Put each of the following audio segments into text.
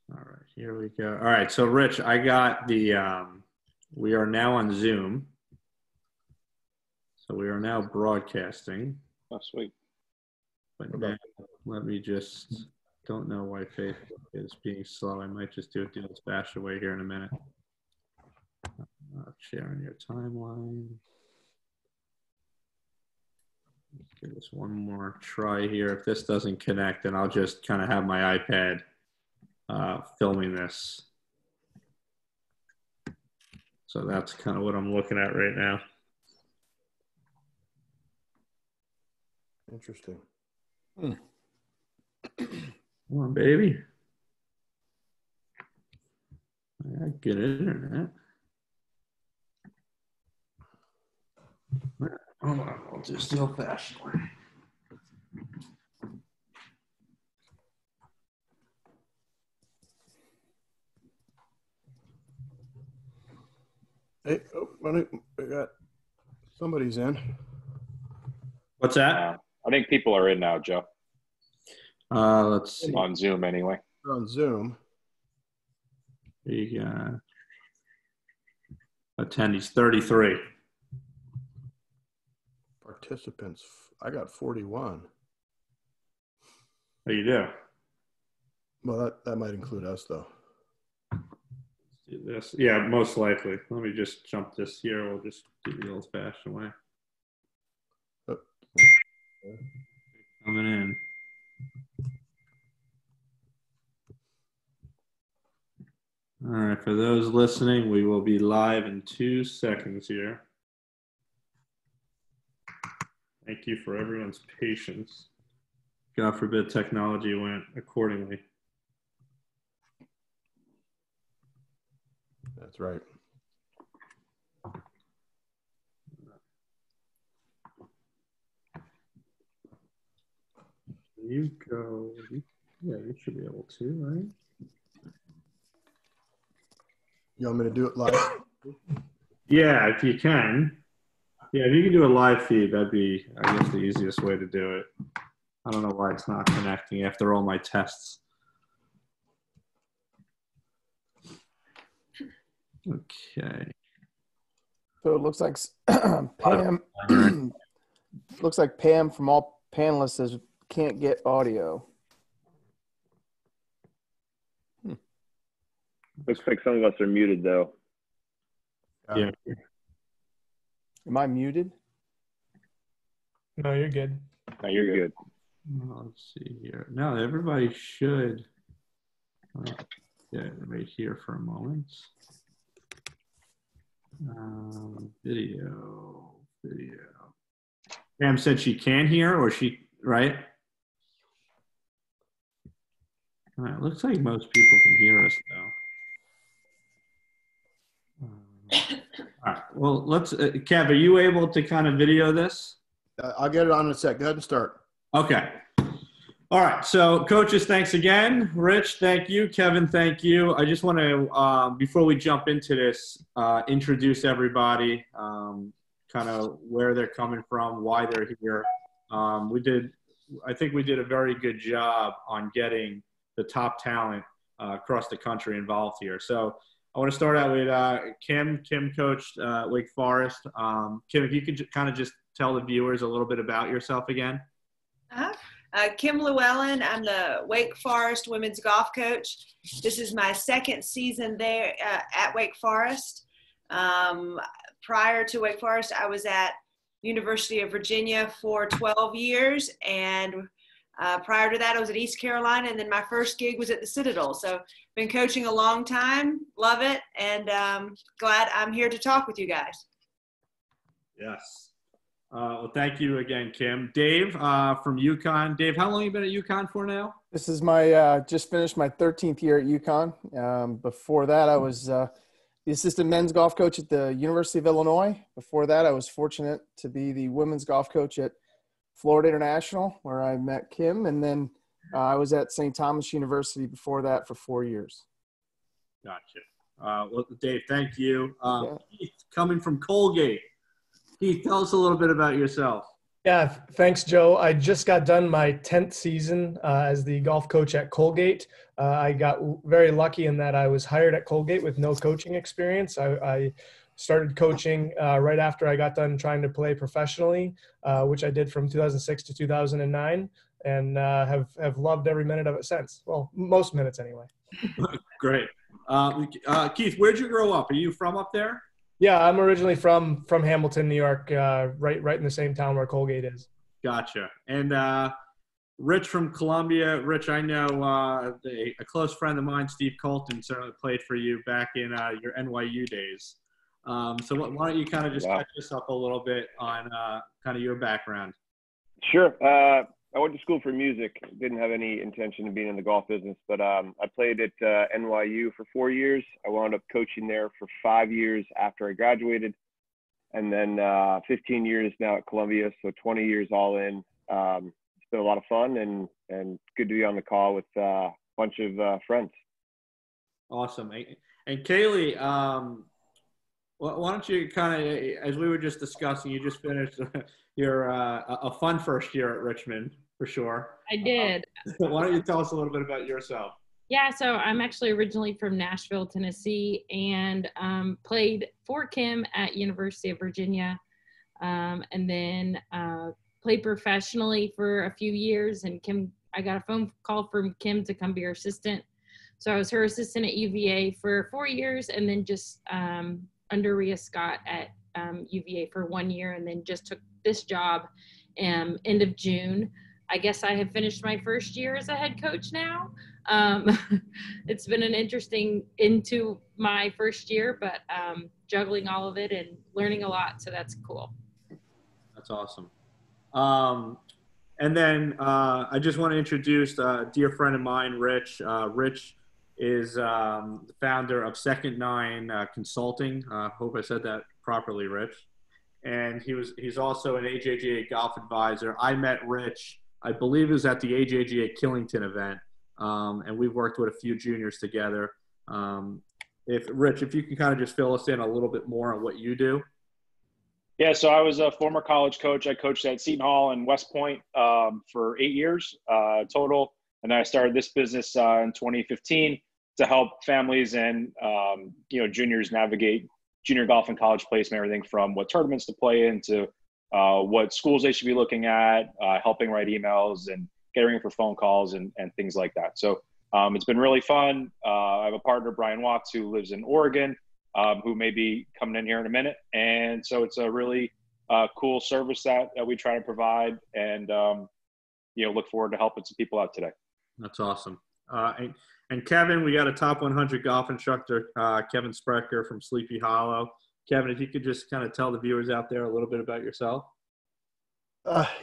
All right, here we go. All right, so Rich, I got the, we are now on Zoom. So we are now broadcasting. Oh, sweet. But now, let me just, don't know why Facebook is being slow. I might just do it the old-fashioned way here in a minute. Sharing your timeline. Let's give this one more try here. If this doesn't connect, then I'll just kind of have my iPad filming this. So that's kind of what I'm looking at right now. Interesting. Come on, baby. I got good internet. Hold on, I'll just do old-fashioned way. Hey, I got somebody's in. What's that? I think people are in now, Joe. Let's see. On Zoom, anyway. They're on Zoom. The attendees 33. Participants, I got 41. How you do? Well, that might include us, though. Do this. Yeah, most likely. Let me just jump this here. We'll just do the old-fashioned way. Oh. Coming in. All right, for those listening, we will be live in 2 seconds here. Thank you for everyone's patience. God forbid technology went accordingly. That's right. You go. Yeah, you should be able to, right? You want me to do it live? Yeah, if you can. Yeah, if you can do a live feed, that'd be, I guess, the easiest way to do it. I don't know why it's not connecting after all my tests. Okay. So it looks like Pam. Looks like Pam from all panelists says can't get audio. Looks like some of us are muted, though. Yeah. Am I muted? No, you're good. No, you're good. Let's see here. No, everybody should. Yeah, right here for a moment. Video. Pam said she can hear, or she, right? All right, looks like most people can hear us, though. All right, well, let's, Kev, are you able to kind of video this? I'll get it on in a sec. Go ahead and start. Okay. All right, so coaches, thanks again. Rich, thank you. Kevin, thank you. I just want to, before we jump into this, introduce everybody, kind of where they're coming from, why they're here. I think we did a very good job on getting the top talent across the country involved here. So I want to start out with Kim. Kim coached Wake Forest. Kim, if you could kind of just tell the viewers a little bit about yourself again. Kim Llewellyn. I'm the Wake Forest women's golf coach. This is my second season there at Wake Forest. Prior to Wake Forest, I was at University of Virginia for 12 years. And prior to that, I was at East Carolina. And then my first gig was at the Citadel. So been coaching a long time, love it. And glad I'm here to talk with you guys. Yes. Well, thank you again, Kim. Dave from UConn. Dave, how long have you been at UConn for now? This is my just finished my 13th year at UConn. Before that, I was the assistant men's golf coach at the University of Illinois. Before that, I was fortunate to be the women's golf coach at Florida International, where I met Kim. And then I was at St. Thomas University before that for 4 years. Gotcha. Well, Dave, thank you. Yeah. Keith, coming from Colgate. Keith, tell us a little bit about yourself. Yeah, thanks, Joe. I just got done my 10th season as the golf coach at Colgate. I got very lucky in that I was hired at Colgate with no coaching experience. I started coaching right after I got done trying to play professionally, which I did from 2006 to 2009, and have loved every minute of it since. Well, most minutes anyway. Great. Keith, where'd you grow up? Are you from up there? Yeah, I'm originally from Hamilton, New York, right in the same town where Colgate is. Gotcha. And Rich from Columbia. Rich, I know a close friend of mine, Steve Colton, certainly played for you back in your NYU days. So why don't you kind of just catch us up a little bit on kind of your background? Sure. I went to school for music. Didn't have any intention of being in the golf business, but I played at NYU for 4 years. I wound up coaching there for 5 years after I graduated, and then 15 years now at Columbia, so 20 years all in. It's been a lot of fun and good to be on the call with a bunch of friends. Awesome. And Kaylee, why don't you kind of, as we were just discussing, you just finished your a fun first year at Richmond, for sure. I did. Why don't you tell us a little bit about yourself? Yeah, so I'm actually originally from Nashville, Tennessee, and played for Kim at University of Virginia, and then played professionally for a few years. And Kim, I got a phone call from Kim to come be her assistant. So I was her assistant at UVA for 4 years, and then just under Rhea Scott at UVA for 1 year, and then just took this job end of June. I guess I have finished my first year as a head coach now. It's been an interesting into my first year, but juggling all of it and learning a lot, so that's cool. That's awesome. And then I just want to introduce a dear friend of mine, Rich. Rich is the founder of Second Nine Consulting. Hope I said that properly, Rich. And he's also an AJGA golf advisor. I met Rich, I believe it was at the AJGA Killington event, and we've worked with a few juniors together. Rich, if you can kind of just fill us in a little bit more on what you do. Yeah, so I was a former college coach. I coached at Seton Hall and West Point for 8 years total. And then I started this business in 2015 to help families and juniors navigate junior golf and college placement, everything from what tournaments to play in to what schools they should be looking at, helping write emails and getting for phone calls and things like that. So it's been really fun. I have a partner, Brian Watts, who lives in Oregon, who may be coming in here in a minute. And so it's a really cool service that we try to provide, and look forward to helping some people out today. That's awesome. And Kevin, we got a top 100 golf instructor, Kevin Sprecher from Sleepy Hollow. Kevin, if you could just kind of tell the viewers out there a little bit about yourself.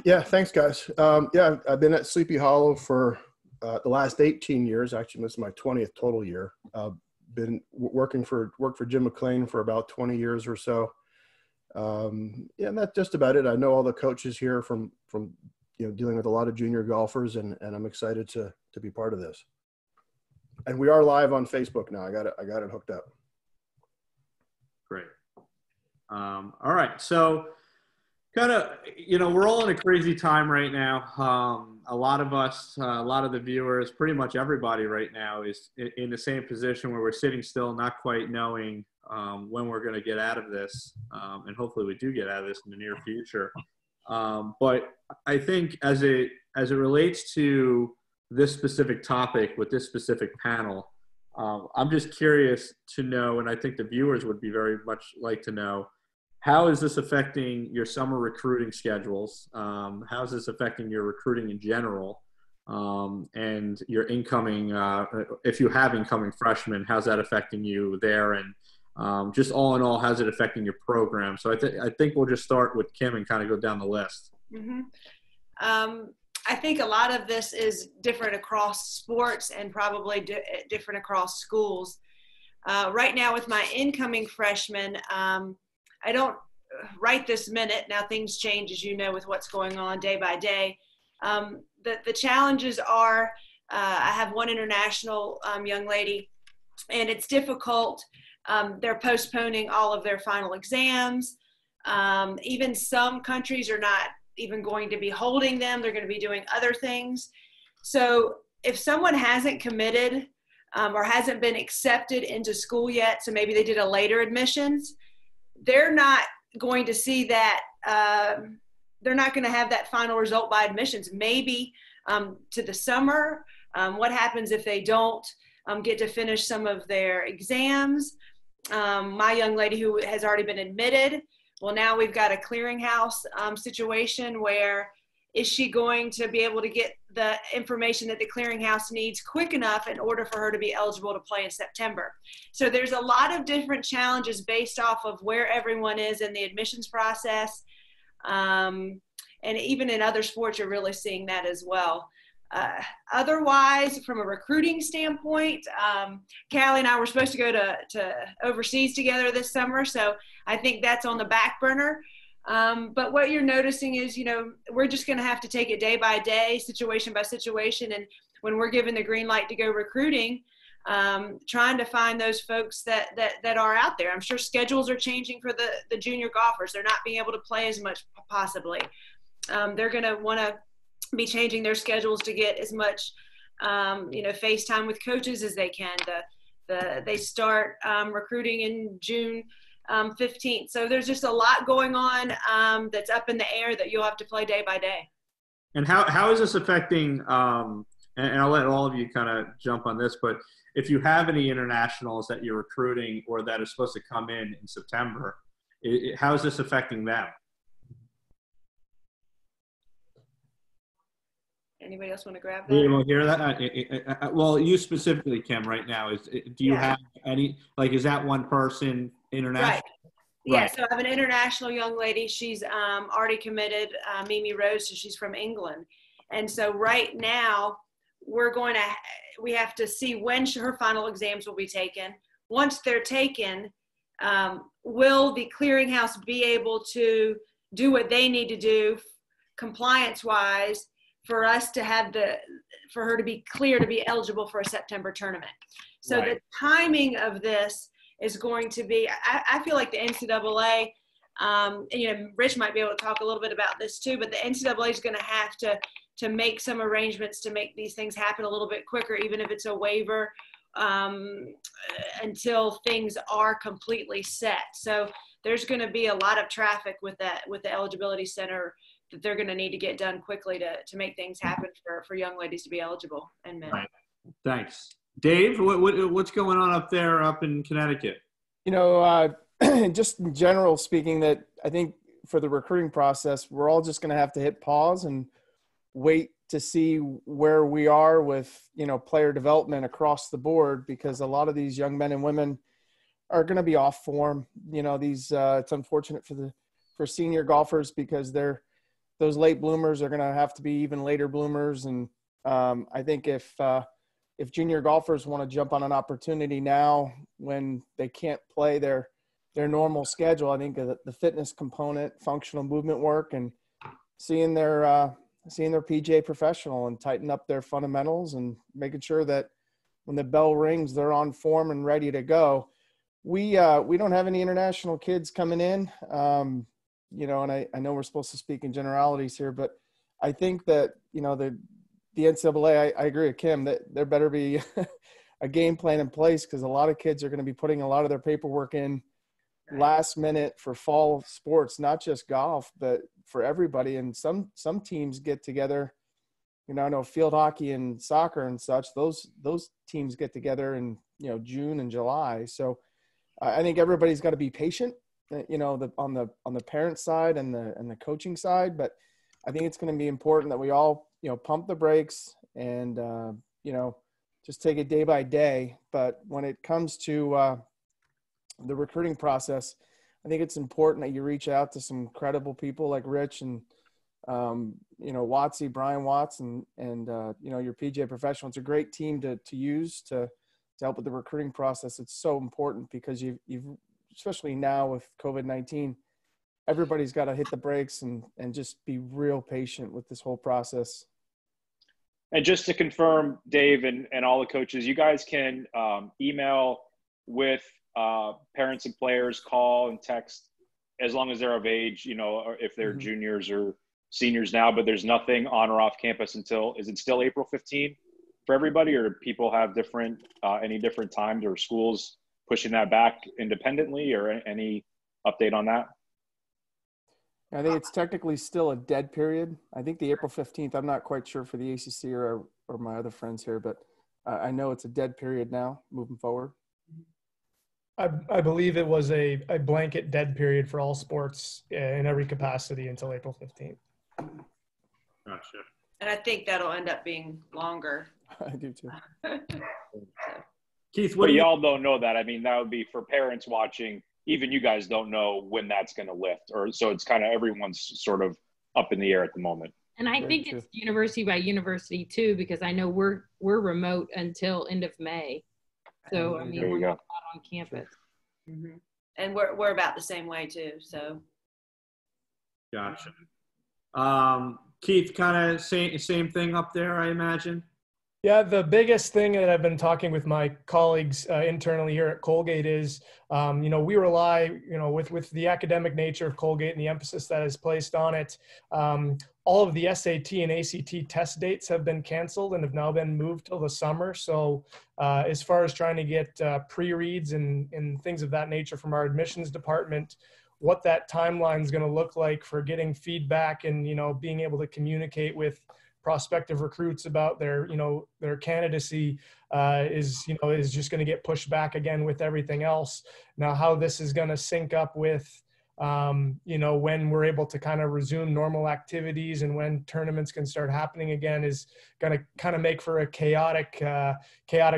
Yeah, thanks, guys. I've been at Sleepy Hollow for the last 18 years. Actually, this is my 20th total year. Been worked for Jim McLean for about 20 years or so. And that's just about it. I know all the coaches here from dealing with a lot of junior golfers, and I'm excited to be part of this. And we are live on Facebook now. I got it hooked up. Great. All right. So kind of, we're all in a crazy time right now. A lot of us, a lot of the viewers, pretty much everybody right now is in the same position where we're sitting still, not quite knowing when we're going to get out of this. And hopefully we do get out of this in the near future. But I think as it relates to this specific topic with this specific panel, I'm just curious to know, and I think the viewers would be very much like to know, how is this affecting your summer recruiting schedules? How is this affecting your recruiting in general? And your incoming, if you have incoming freshmen, how's that affecting you there? And just all in all, how's it affecting your program? So I think we'll just start with Kim and kind of go down the list. Mm-hmm. I think a lot of this is different across sports and probably different across schools. Right now with my incoming freshmen, I don't right this minute. Now things change, as you know, with what's going on day by day. The challenges are, I have one international young lady, and it's difficult. They're postponing all of their final exams. Even some countries are not even going to be holding them. They're going to be doing other things. So if someone hasn't committed or hasn't been accepted into school yet, so maybe they did a later admissions, they're not going to see that. They're not going to have that final result by admissions. Maybe to the summer. What happens if they don't get to finish some of their exams? My young lady who has already been admitted, well, now we've got a clearinghouse situation where is she going to be able to get the information that the clearinghouse needs quick enough in order for her to be eligible to play in September? So there's a lot of different challenges based off of where everyone is in the admissions process. And even in other sports, you're really seeing that as well. Otherwise, from a recruiting standpoint, Callie and I were supposed to go to overseas together this summer, so I think that's on the back burner. But what you're noticing is, we're just going to have to take it day by day, situation by situation, and when we're given the green light to go recruiting, trying to find those folks that are out there. I'm sure schedules are changing for the junior golfers. They're not being able to play as much possibly. They're going to want to be changing their schedules to get as much, FaceTime with coaches as they can. They start recruiting in June 15th. So there's just a lot going on that's up in the air that you'll have to play day by day. And how is this affecting, and I'll let all of you kind of jump on this, but if you have any internationals that you're recruiting or that are supposed to come in September, how is this affecting them? Anybody else want to grab that? You want to hear that? Well, you specifically, Kim, right now, do you have any, is that one person international? Right. Yeah, so I have an international young lady. She's already committed, Mimi Rose, so she's from England. And so right now, we have to see when her final exams will be taken. Once they're taken, will the clearinghouse be able to do what they need to do compliance-wise for us to have for her to be clear to be eligible for a September tournament. So The timing of this is going to be, I feel like the NCAA, and Rich might be able to talk a little bit about this too, but the NCAA is going to have to make some arrangements to make these things happen a little bit quicker, even if it's a waiver, until things are completely set. So there's going to be a lot of traffic with the eligibility center that they're going to need to get done quickly to make things happen for young ladies to be eligible and men. Right. Thanks. Dave, what's going on up there up in Connecticut? Just in general speaking, that I think for the recruiting process, we're all just going to have to hit pause and wait to see where we are with, player development across the board, because a lot of these young men and women are going to be off form. It's unfortunate for senior golfers because those late bloomers are going to have to be even later bloomers. And I think if junior golfers want to jump on an opportunity now when they can't play their normal schedule, I think the fitness component, functional movement work, and seeing their PGA professional and tighten up their fundamentals and making sure that when the bell rings, they're on form and ready to go. We don't have any international kids coming in. And I know we're supposed to speak in generalities here, but I think that, the NCAA, I agree with Kim, that there better be a game plan in place, because a lot of kids are going to be putting a lot of their paperwork in last minute for fall sports, not just golf, but for everybody. And some teams get together, I know field hockey and soccer and such, those teams get together in, June and July. So I think everybody's got to be patient, on the parent side and the coaching side. But I think it's going to be important that we all, pump the brakes and, just take it day by day. But when it comes to the recruiting process, I think it's important that you reach out to some credible people like Rich and, Watsy, Brian Watts, and your PGA professional. It's a great team to use to help with the recruiting process. It's so important because you've especially now with COVID-19, everybody's got to hit the brakes and just be real patient with this whole process. And just to confirm, Dave and all the coaches, you guys can email with parents and players, call and text as long as they're of age, or if they're juniors or seniors now, but there's nothing on or off campus until, is it still April 15 for everybody, or do people have different, any different times, or schools pushing that back independently, or any update on that? I think it's technically still a dead period. I think the April 15th, I'm not quite sure for the ACC or my other friends here, but I know it's a dead period now moving forward. I believe it was a blanket dead period for all sports in every capacity until April 15th. Gotcha. And I think that'll end up being longer. I do too. Keith, what But do you y'all don't know that. I mean, that would be for parents watching. Even you guys don't know when that's going to lift, or so it's kind of everyone's sort of up in the air at the moment. And I think it's university by university too, because I know we're remote until end of May. So I mean, we're not on campus. Mm-hmm. And we're about the same way too. So. Gotcha. Keith, kind of same thing up there, I imagine. Yeah, the biggest thing that I've been talking with my colleagues internally here at Colgate is, we rely, with the academic nature of Colgate and the emphasis that is placed on it, all of the SAT and ACT test dates have been canceled and have now been moved till the summer. So as far as trying to get pre-reads and things of that nature from our admissions department, what that timeline is going to look like for getting feedback and, being able to communicate with prospective recruits about their candidacy is just going to get pushed back again with everything else. Now, how this is going to sync up with, when we're able to kind of resume normal activities and when tournaments can start happening again is going to kind of make for a chaotic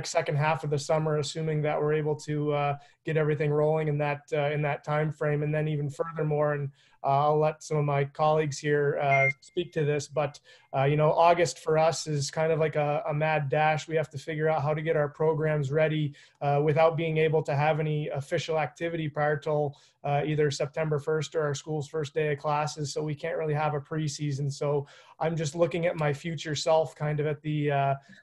second half of the summer, assuming that we're able to get everything rolling in that time frame. And then even furthermore, and I'll let some of my colleagues here speak to this, but August for us is kind of like a mad dash. We have to figure out how to get our programs ready without being able to have any official activity prior till either September 1st or our school's first day of classes. So we can't really have a preseason. So I'm just looking at my future self kind of at the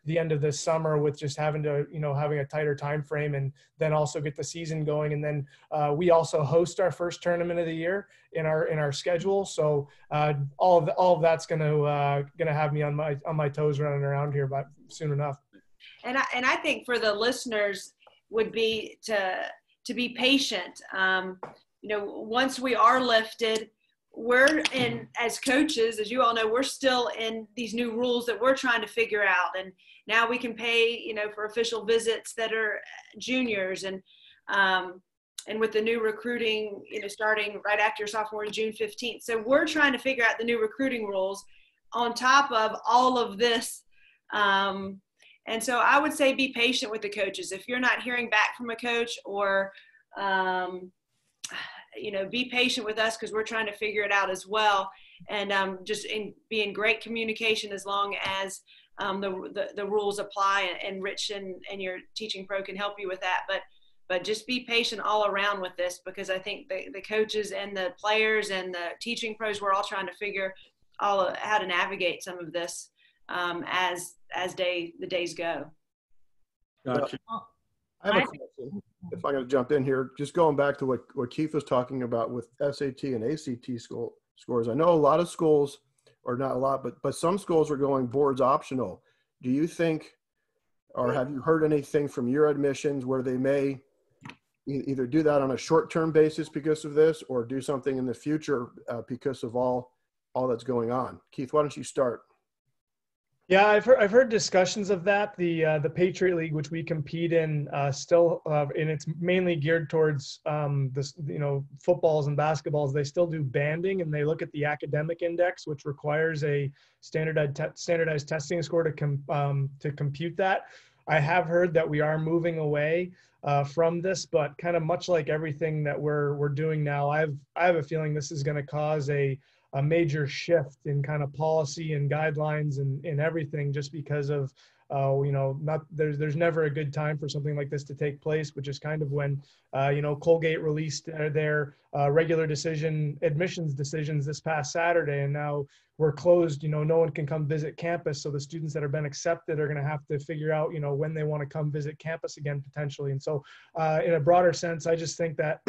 end of this summer with just having to, having a tighter time frame and then also get the season going. And then we also host our first tournament of the year in our schedule. So all of that's going to have me on my toes running around here, but soon enough. And I think for the listeners would be to be patient. Once we are lifted, we're in, as coaches, as you all know, we're still in these new rules that we're trying to figure out. And now we can pay, for official visits that are juniors and with the new recruiting, starting right after your sophomore, June 15th. So we're trying to figure out the new recruiting rules on top of all of this. And so I would say be patient with the coaches. If you're not hearing back from a coach or, be patient with us because we're trying to figure it out as well. And just be in great communication as long as the rules apply, and Rich and your teaching pro can help you with that. But just be patient all around with this, because I think the coaches and the players and the teaching pros, we're all trying to figure how to navigate some of this as the days go. Gotcha. I have a question, if I'm going to jump in here, just going back to what Keith was talking about with SAT and ACT scores. I know a lot of schools, or not a lot, but some schools are going boards optional. Do you think, or have you heard anything from your admissions where they may either do that on a short-term basis because of this, or do something in the future because of all that's going on? Keith, why don't you start? Yeah, I've heard discussions of that. The Patriot League, which we compete in, still and it's mainly geared towards this, footballs and basketballs. They still do banding, and they look at the academic index, which requires a standardized testing score to compute that. I have heard that we are moving away from this, but kind of much like everything that we're doing now, I have a feeling this is going to cause a major shift in kind of policy and guidelines and everything, just because of, there's never a good time for something like this to take place, which is kind of when, Colgate released their regular admissions decisions this past Saturday, and now we're closed. No one can come visit campus. So the students that have been accepted are going to have to figure out, when they want to come visit campus again, potentially. And so in a broader sense, I just think that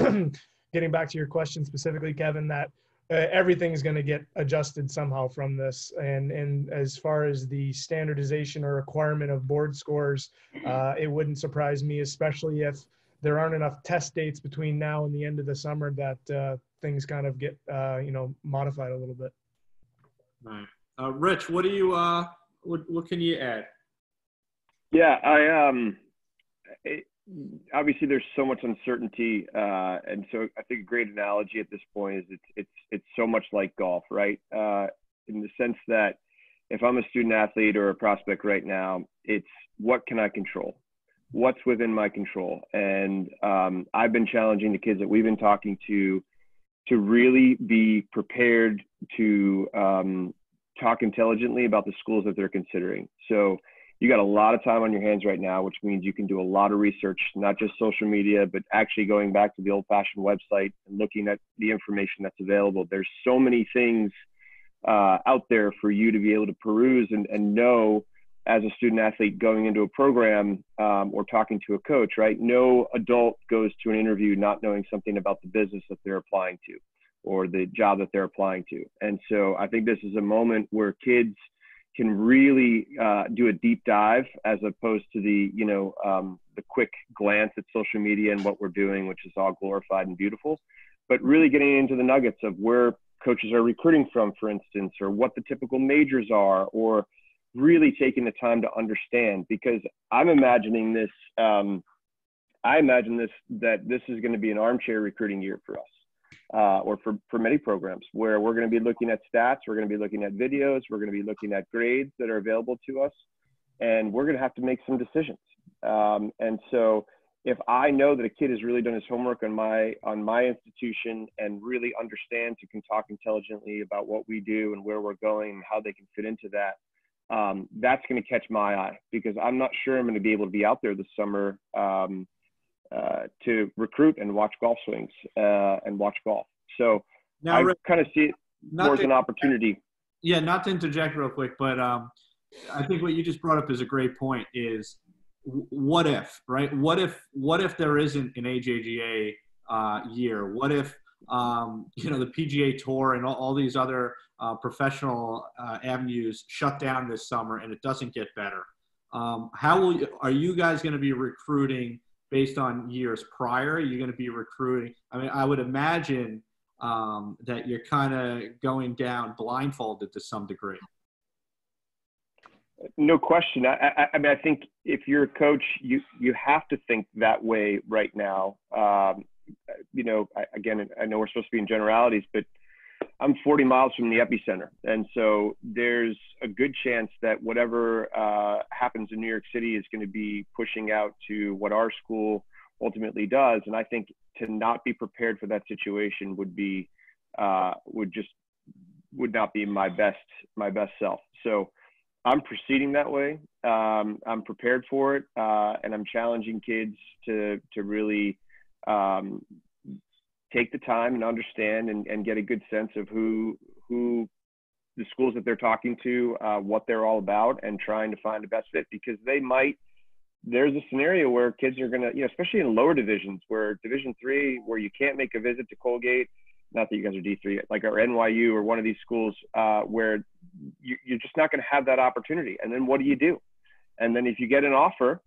getting back to your question specifically, Kevin, that everything's going to get adjusted somehow from this. And as far as the standardization or requirement of board scores, it wouldn't surprise me, especially if there aren't enough test dates between now and the end of the summer, that things kind of get, modified a little bit. Right. Rich, what do you, what can you add? Yeah, obviously there's so much uncertainty, and so I think a great analogy at this point is it's so much like golf, right? In the sense that if I'm a student athlete or a prospect right now, it's what can I control? What's within my control? And I've been challenging the kids that we've been talking to really be prepared to talk intelligently about the schools that they're considering. So you got a lot of time on your hands right now, which means you can do a lot of research, not just social media, but actually going back to the old-fashioned website and looking at the information that's available. There's so many things out there for you to be able to peruse and know as a student athlete going into a program or talking to a coach, right? No adult goes to an interview not knowing something about the business that they're applying to or the job that they're applying to. And so I think this is a moment where kids can really do a deep dive as opposed to the quick glance at social media and what we're doing, which is all glorified and beautiful, but really getting into the nuggets of where coaches are recruiting from, for instance, or what the typical majors are, or really taking the time to understand, because I'm imagining this, that this is going to be an armchair recruiting year for us. Or for many programs, where we're going to be looking at stats, we're going to be looking at videos, we're going to be looking at grades that are available to us, and we're going to have to make some decisions. And so if I know that a kid has really done his homework on my institution and really understands and can talk intelligently about what we do and where we're going and how they can fit into that, that's going to catch my eye, because I'm not sure I'm going to be able to be out there this summer to recruit and watch golf swings and watch golf. So now, I kind of see it more as an opportunity. Yeah, not to interject real quick, but I think what you just brought up is a great point. Is what if, right? What if there isn't an AJGA year? What if the PGA Tour and all these other professional avenues shut down this summer and it doesn't get better? Are you guys going to be recruiting based on years prior? You're going to be recruiting. I mean, I would imagine that you're kind of going down blindfolded to some degree. No question. I mean, I think if you're a coach, you have to think that way right now. Again, I know we're supposed to be in generalities, but I'm 40 miles from the epicenter. And so there's a good chance that whatever happens in New York City is going to be pushing out to what our school ultimately does. And I think to not be prepared for that situation would not be my best self. So I'm proceeding that way. I'm prepared for it. And I'm challenging kids to really take the time and understand and get a good sense of who the schools that they're talking to, what they're all about, and trying to find the best fit, because there's a scenario where kids are going to, especially in lower divisions, where Division III, where you can't make a visit to Colgate, not that you guys are D3, like our NYU or one of these schools where you're just not going to have that opportunity. And then what do you do? And then if you get an offer,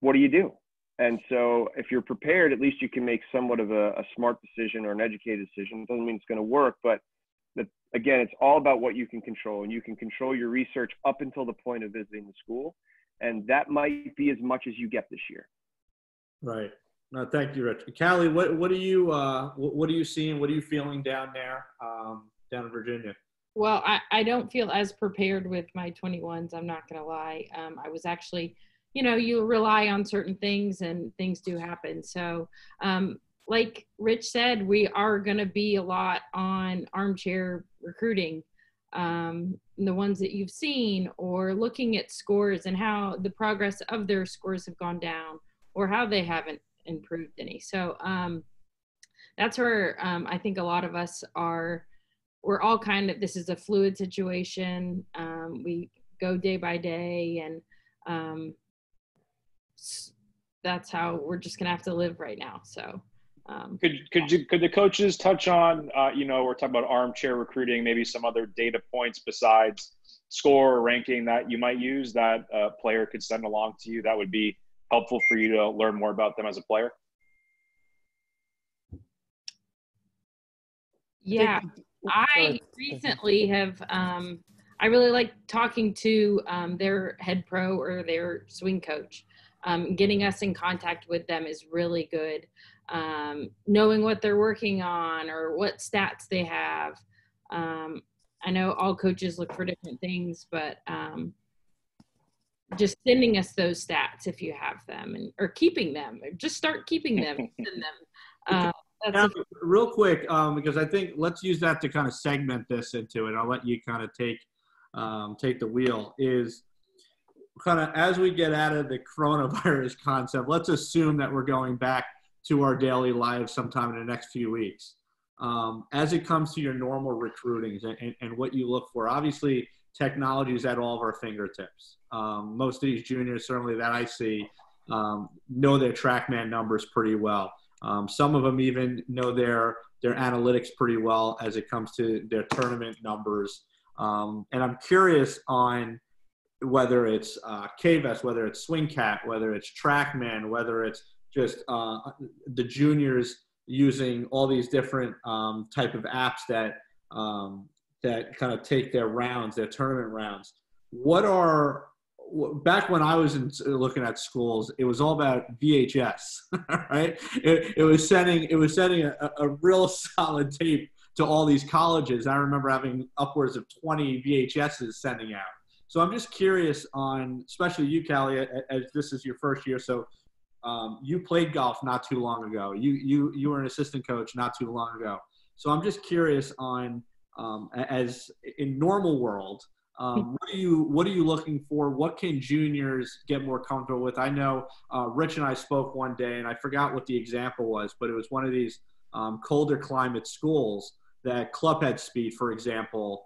what do you do? And so if you're prepared, at least you can make somewhat of a smart decision or an educated decision. It doesn't mean it's going to work, but again, it's all about what you can control, and you can control your research up until the point of visiting the school. And that might be as much as you get this year. Right. No, thank you, Rich. Callie, what are you seeing? What are you feeling down there, down in Virginia? Well, I don't feel as prepared with my 21s. I'm not going to lie. I was actually, you rely on certain things and things do happen. So like Rich said, we are going to be a lot on armchair recruiting, the ones that you've seen, or looking at scores and how the progress of their scores have gone down or how they haven't improved any. So that's where I think a lot of us we're all this is a fluid situation. We go day by day, and that's how we're just going to have to live right now. So Could the coaches touch on, we're talking about armchair recruiting, maybe some other data points besides score or ranking that you might use that a player could send along to you that would be helpful for you to learn more about them as a player? Yeah, I recently have, I really like talking to their head pro or their swing coach. Getting us in contact with them is really good. Knowing what they're working on or what stats they have. I know all coaches look for different things, but just sending us those stats if you have them, or keeping them, or just start keeping them. Send them. Now, real quick, because I think let's use that to kind of segment this into it. I'll let you kind of take the wheel. Is kind of as we get out of the coronavirus concept, let's assume that we're going back to our daily lives sometime in the next few weeks. As it comes to your normal recruitings and what you look for, obviously technology is at all of our fingertips. Most of these juniors, certainly that I see, know their TrackMan numbers pretty well. Some of them even know their analytics pretty well as it comes to their tournament numbers. And I'm curious on whether it's KVest, whether it's SwingCat, whether it's TrackMan, whether it's just the juniors using all these different type of apps that kind of take their rounds, their tournament rounds. Back when I was looking at schools, it was all about VHS, right? It was sending a real solid tape to all these colleges. I remember having upwards of 20 VHSs sending out. So I'm just curious on, especially you, Callie, as this is your first year. So you played golf not too long ago. You were an assistant coach not too long ago. So I'm just curious on, as in normal world, what are you looking for? What can juniors get more comfortable with? I know Rich and I spoke one day, and I forgot what the example was, but it was one of these colder climate schools that club head speed, for example,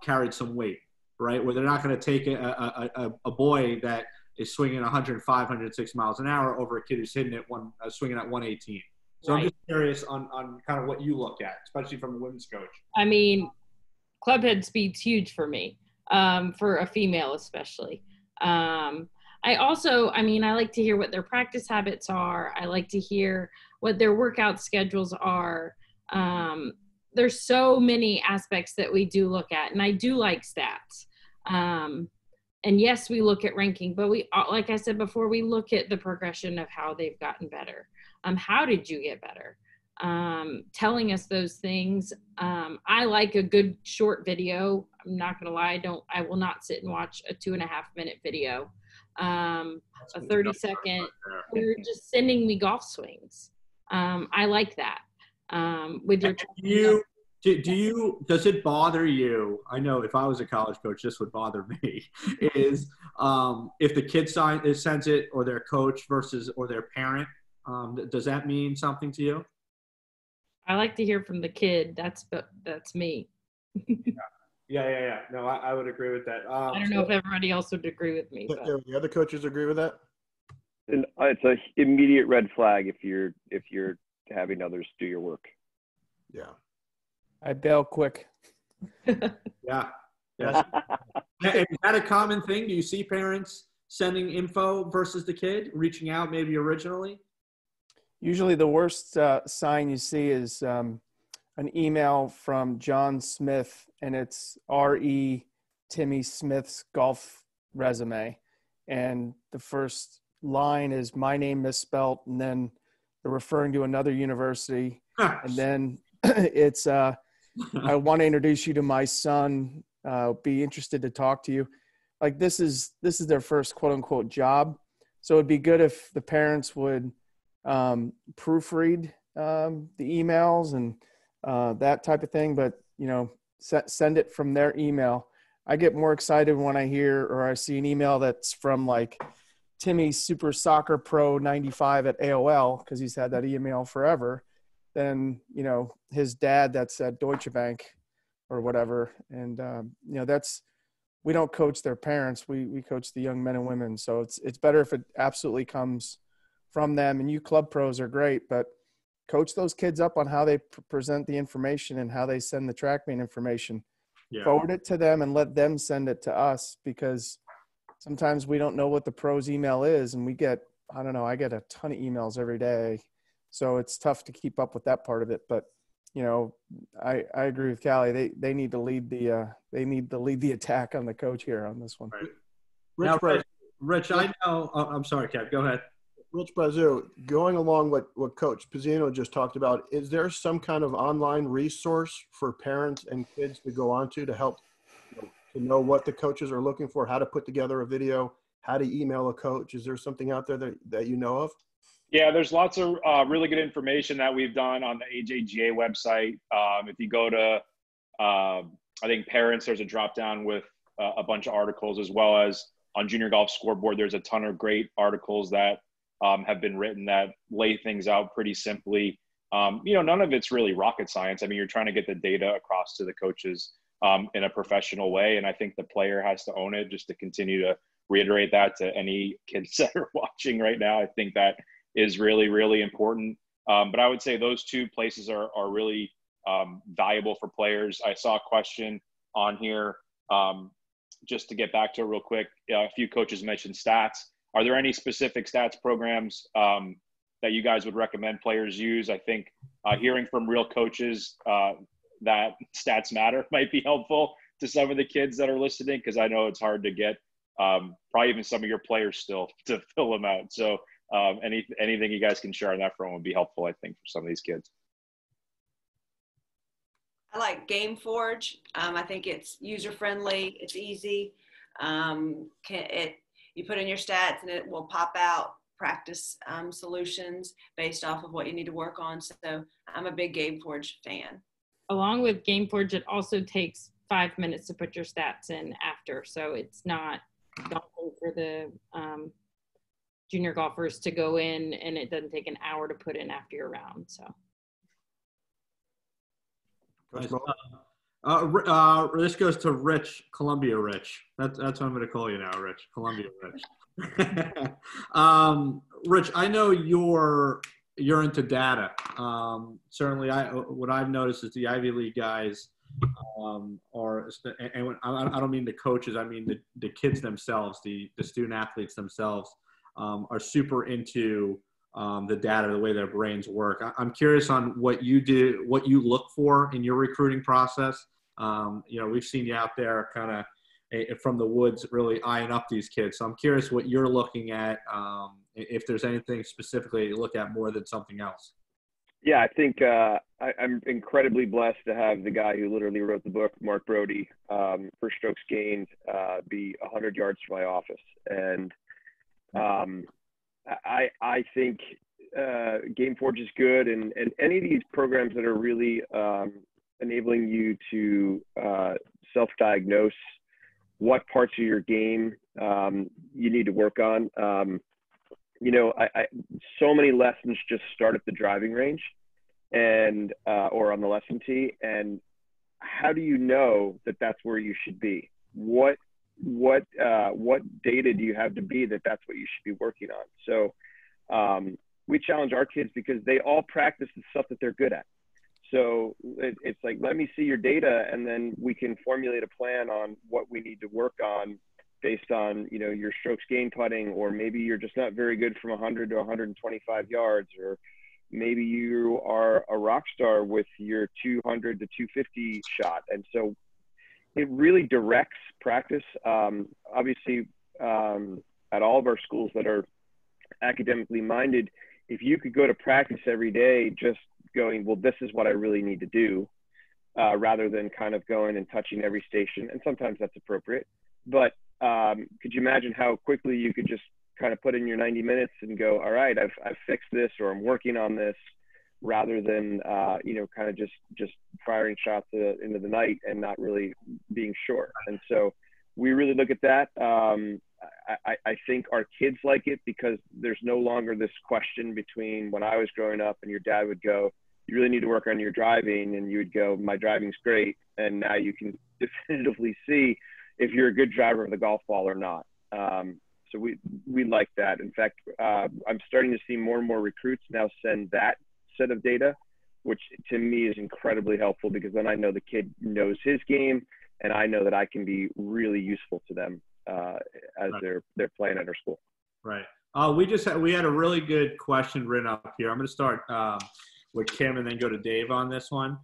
carried some weight, right? Where they're not going to take a boy that is swinging 105, 106 miles an hour over a kid who's hitting it swinging at 118. So I'm just curious on kind of what you look at, especially from a women's coach. I mean, club head speed's huge for me, for a female especially. I like to hear what their practice habits are. I like to hear what their workout schedules are. There's so many aspects that we do look at, and I do like stats. And yes, we look at ranking, but we, like I said before, we look at the progression of how they've gotten better. How did you get better? Telling us those things. I like a good short video. I'm not going to lie. I will not sit and watch a 2.5-minute video. A 30-second, you're just sending me golf swings. I like that. With your does it bother you? I know if I was a college coach, this would bother me. Is if the kid sends it, or their coach or their parent, does that mean something to you? I like to hear from the kid. That's me. Yeah. No, I would agree with that. I don't know if everybody else would agree with me. But. The other coaches agree with that? And it's an immediate red flag if you're having others do your work. Yeah. I bail quick. Yeah. Is that a common thing? Do you see parents sending info versus the kid reaching out maybe originally? Usually the worst sign you see is an email from John Smith, and it's R.E. Timmy Smith's golf resume. And the first line is my name misspelt, and then they're referring to another university. And then it's I want to introduce you to my son, be interested to talk to you. Like this is their first quote unquote job. So it'd be good if the parents would proofread the emails and that type of thing, but send it from their email. I get more excited when I hear or I see an email that's from like Timmy Super Soccer Pro 95 at AOL, because he's had that email forever, than his dad that's at Deutsche Bank or whatever. And we don't coach their parents, we coach the young men and women. So it's better if it absolutely comes from them. And you club pros are great, but coach those kids up on how they present the information and how they send the TrackMan information. Yeah. Forward it to them and let them send it to us, because sometimes we don't know what the pro's email is, and we get, I don't know, I get a ton of emails every day. So it's tough to keep up with that part of it. But, you know, I agree with Callie. They need to lead the attack on the coach here on this one. Right. Rich, I know. Oh, I'm sorry, Kev. Go ahead. Rich Brazil, going along what Coach Pizzino just talked about, is there some kind of online resource for parents and kids to go onto to help to know what the coaches are looking for, how to put together a video, how to email a coach? Is there something out there that you know of? Yeah, there's lots of really good information that we've done on the AJGA website. If you go to, I think parents, there's a drop down with a bunch of articles, as well as on Junior Golf Scoreboard, there's a ton of great articles that have been written that lay things out pretty simply. You know, none of it's really rocket science. I mean, you're trying to get the data across to the coaches in a professional way. And I think the player has to own it. Just to continue to reiterate that to any kids that are watching right now, I think that is really, really important. But I would say those two places are really valuable for players. I saw a question on here, just to get back to it real quick. A few coaches mentioned stats. Are there any specific stats programs that you guys would recommend players use? I think hearing from real coaches that stats matter might be helpful to some of the kids that are listening, because I know it's hard to get probably even some of your players still to fill them out. So anything you guys can share on that front would be helpful, I think, for some of these kids. I like GameForge. I think it's user-friendly. It's easy. You put in your stats and it will pop out practice solutions based off of what you need to work on. So I'm a big GameForge fan. Along with GameForge, it also takes 5 minutes to put your stats in after. So it's not daunting for the junior golfers to go in, and it doesn't take an hour to put in after your round. So. This goes to Rich, Columbia Rich. That's what I'm going to call you now, Rich. Columbia Rich. Rich, I know you're into data. Certainly, what I've noticed is the Ivy League guys are, and I don't mean the coaches, I mean the kids themselves, the student athletes themselves, are super into the data, the way their brains work. I'm curious on what you do, what you look for in your recruiting process. You know, we've seen you out there kind of from the woods really eyeing up these kids. So I'm curious what you're looking at, if there's anything specifically you look at more than something else. Yeah, I think I'm incredibly blessed to have the guy who literally wrote the book, Mark Brody, for strokes gained, be 100 yards from my office. And I think GameForge is good, and any of these programs that are really enabling you to self-diagnose what parts of your game you need to work on. You know, so many lessons just start at the driving range and or on the lesson tee. And how do you know that that's where you should be? What data do you have to be that that's what you should be working on? So we challenge our kids because they all practice the stuff that they're good at. So it's like, let me see your data, and then we can formulate a plan on what we need to work on based on, you know, your strokes gained putting, or maybe you're just not very good from 100 to 125 yards, or maybe you are a rock star with your 200 to 250 shot. And so it really directs practice. Obviously, at all of our schools that are academically minded, if you could go to practice every day just going, well, this is what I really need to do, rather than kind of going and touching every station. And sometimes that's appropriate. But could you imagine how quickly you could just kind of put in your 90 minutes and go, all right, I've fixed this, or I'm working on this, rather than, you know, kind of just firing shots into the night and not really being sure. And so we really look at that. I think our kids like it because there's no longer this question between when I was growing up and your dad would go, you really need to work on your driving, and you would go, my driving's great. And now you can definitively see if you're a good driver of the golf ball or not. So we like that. In fact, I'm starting to see more and more recruits now send that set of data, which to me is incredibly helpful, because then I know the kid knows his game, and I know that I can be really useful to them as they're playing at our school. Right. We had a really good question written up here. I'm going to start with Kim and then go to Dave on this one.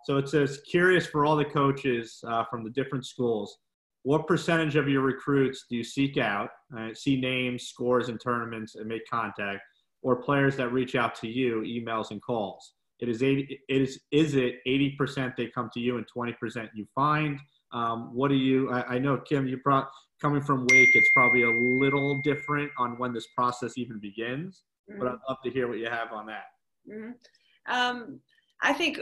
So it says, curious for all the coaches from the different schools, what percentage of your recruits do you seek out, see names, scores in tournaments, and make contact, or players that reach out to you, emails and calls? Is it 80% they come to you and 20% you find? What do you? I know, Kim, you coming from Wake, it's probably a little different on when this process even begins, but I'd love to hear what you have on that. Mm-hmm. I think,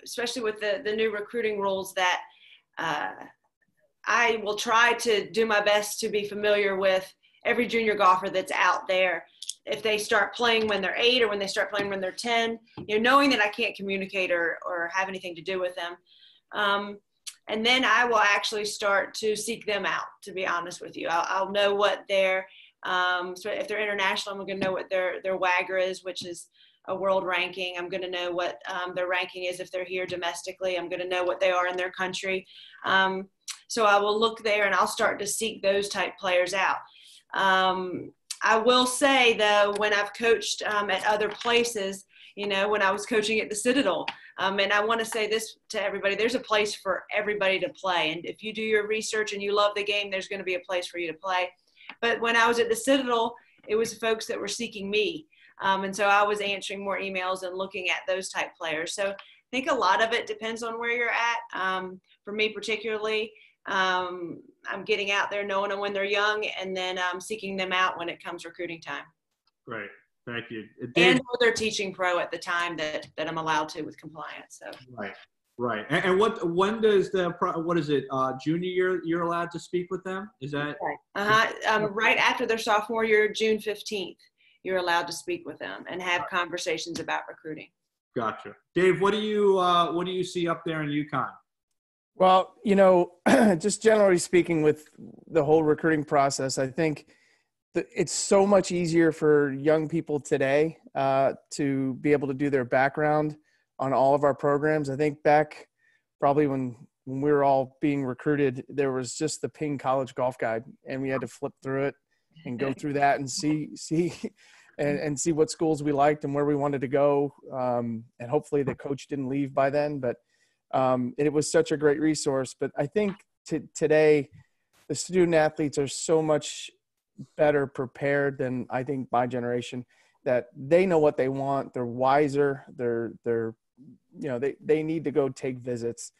especially with the new recruiting rules, that I will try to do my best to be familiar with every junior golfer that's out there. If they start playing when they're 8 or when they start playing when they're 10, knowing that I can't communicate or have anything to do with them. And then I will actually start to seek them out, to be honest with you. I'll know what their, so if they're international, I'm going to know what their WAGR is, which is a world ranking. I'm going to know what their ranking is if they're here domestically. I'm going to know what they are in their country. So I will look there and I'll start to seek those type players out. I will say, though, when I've coached at other places, when I was coaching at the Citadel, and I want to say this to everybody, there's a place for everybody to play. And if you do your research and you love the game, there's going to be a place for you to play. But when I was at the Citadel, it was folks that were seeking me. And so I was answering more emails and looking at those type players. So I think a lot of it depends on where you're at. For me particularly, I'm getting out there, knowing them when they're young, and then seeking them out when it comes recruiting time. Great. Thank you. And they're teaching pro at the time that I'm allowed to with compliance. So. Right. And when does what is it, junior year, you're allowed to speak with them? Is that? Right after their sophomore year, June 15th, you're allowed to speak with them and have conversations about recruiting. Gotcha. Dave, what do you see up there in UConn? Well, just generally speaking with the whole recruiting process, I think it's so much easier for young people today to be able to do their background on all of our programs. I think back probably when we were all being recruited, there was just the Ping College Golf Guide, and we had to flip through it and go through that and see what schools we liked and where we wanted to go. And hopefully the coach didn't leave by then, but it was such a great resource. But I think today the student athletes are so much better prepared than I think my generation, that they know what they want. They're wiser. They need to go take visits.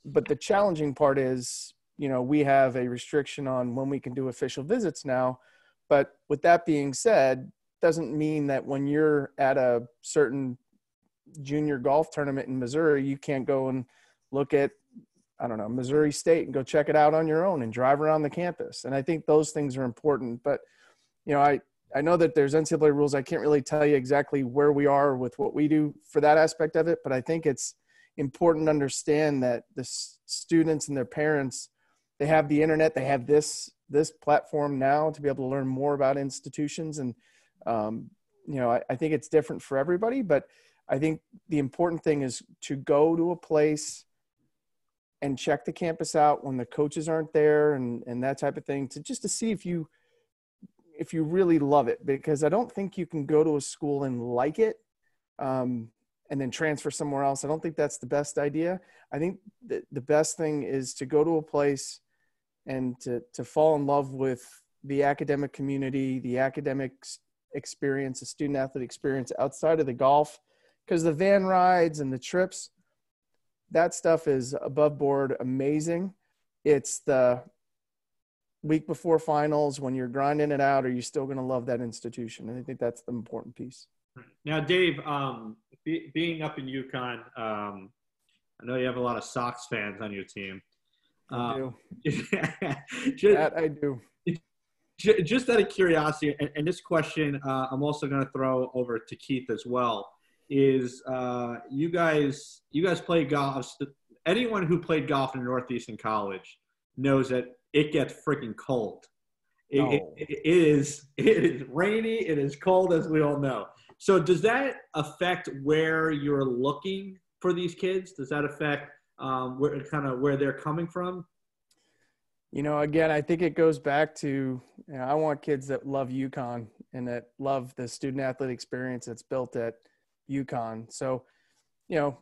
But the challenging part is, we have a restriction on when we can do official visits now. But with that being said, doesn't mean that when you're at a certain junior golf tournament in Missouri, you can't go and look at, Missouri State and go check it out on your own and drive around the campus. And I think those things are important. But, I know that there's NCAA rules. I can't really tell you exactly where we are with what we do for that aspect of it. But I think it's important to understand that the students and their parents, they have the internet, they have this platform now to be able to learn more about institutions. And, I think it's different for everybody, but I think the important thing is to go to a place and check the campus out when the coaches aren't there and that type of thing, to see if you really love it, because I don't think you can go to a school and like it and then transfer somewhere else. I don't think that's the best idea. I think the best thing is to go to a place and to fall in love with the academic community, the academic experience, the student athlete experience outside of the golf, because the van rides and the trips, that stuff is above board amazing. It's the week before finals when you're grinding it out, are you still going to love that institution? And I think that's the important piece. Now, Dave, being up in UConn, I know you have a lot of Sox fans on your team. I do. That I do. Just out of curiosity, and this question I'm also going to throw over to Keith as well, is you guys play golf. Anyone who played golf in Northeastern College knows that it gets freaking cold. It is rainy. It is cold, as we all know. So does that affect where you're looking for these kids? Does that affect where they're coming from? Again, I think it goes back to, I want kids that love UConn and that love the student athlete experience that's built at UConn. So,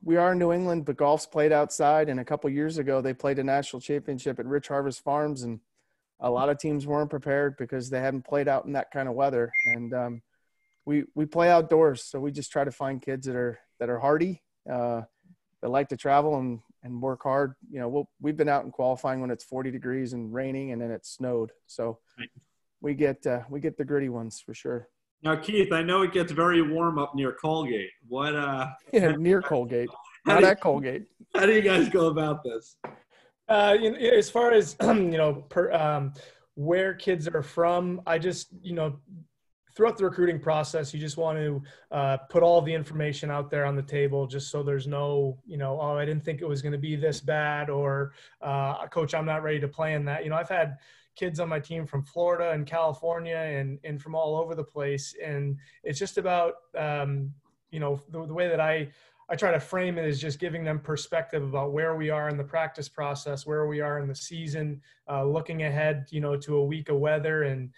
we are in New England, but golf's played outside. And a couple years ago, they played a national championship at Rich Harvest Farms, and a lot of teams weren't prepared because they hadn't played out in that kind of weather. And we play outdoors, so we just try to find kids that are hardy, that like to travel and work hard. We've been out in qualifying when it's 40 degrees and raining, and then it snowed. So we get the gritty ones for sure. Now, Keith, I know it gets very warm up near Colgate. What? Near Colgate, not at Colgate. How do you guys go about this? As far as where kids are from, I just throughout the recruiting process, you just want to put all the information out there on the table, just so there's no, oh, I didn't think it was going to be this bad, or coach, I'm not ready to play in that. I've had kids on my team from Florida and California and from all over the place. And it's just about, the way that I try to frame it is just giving them perspective about where we are in the practice process, where we are in the season, looking ahead, to a week of weather, and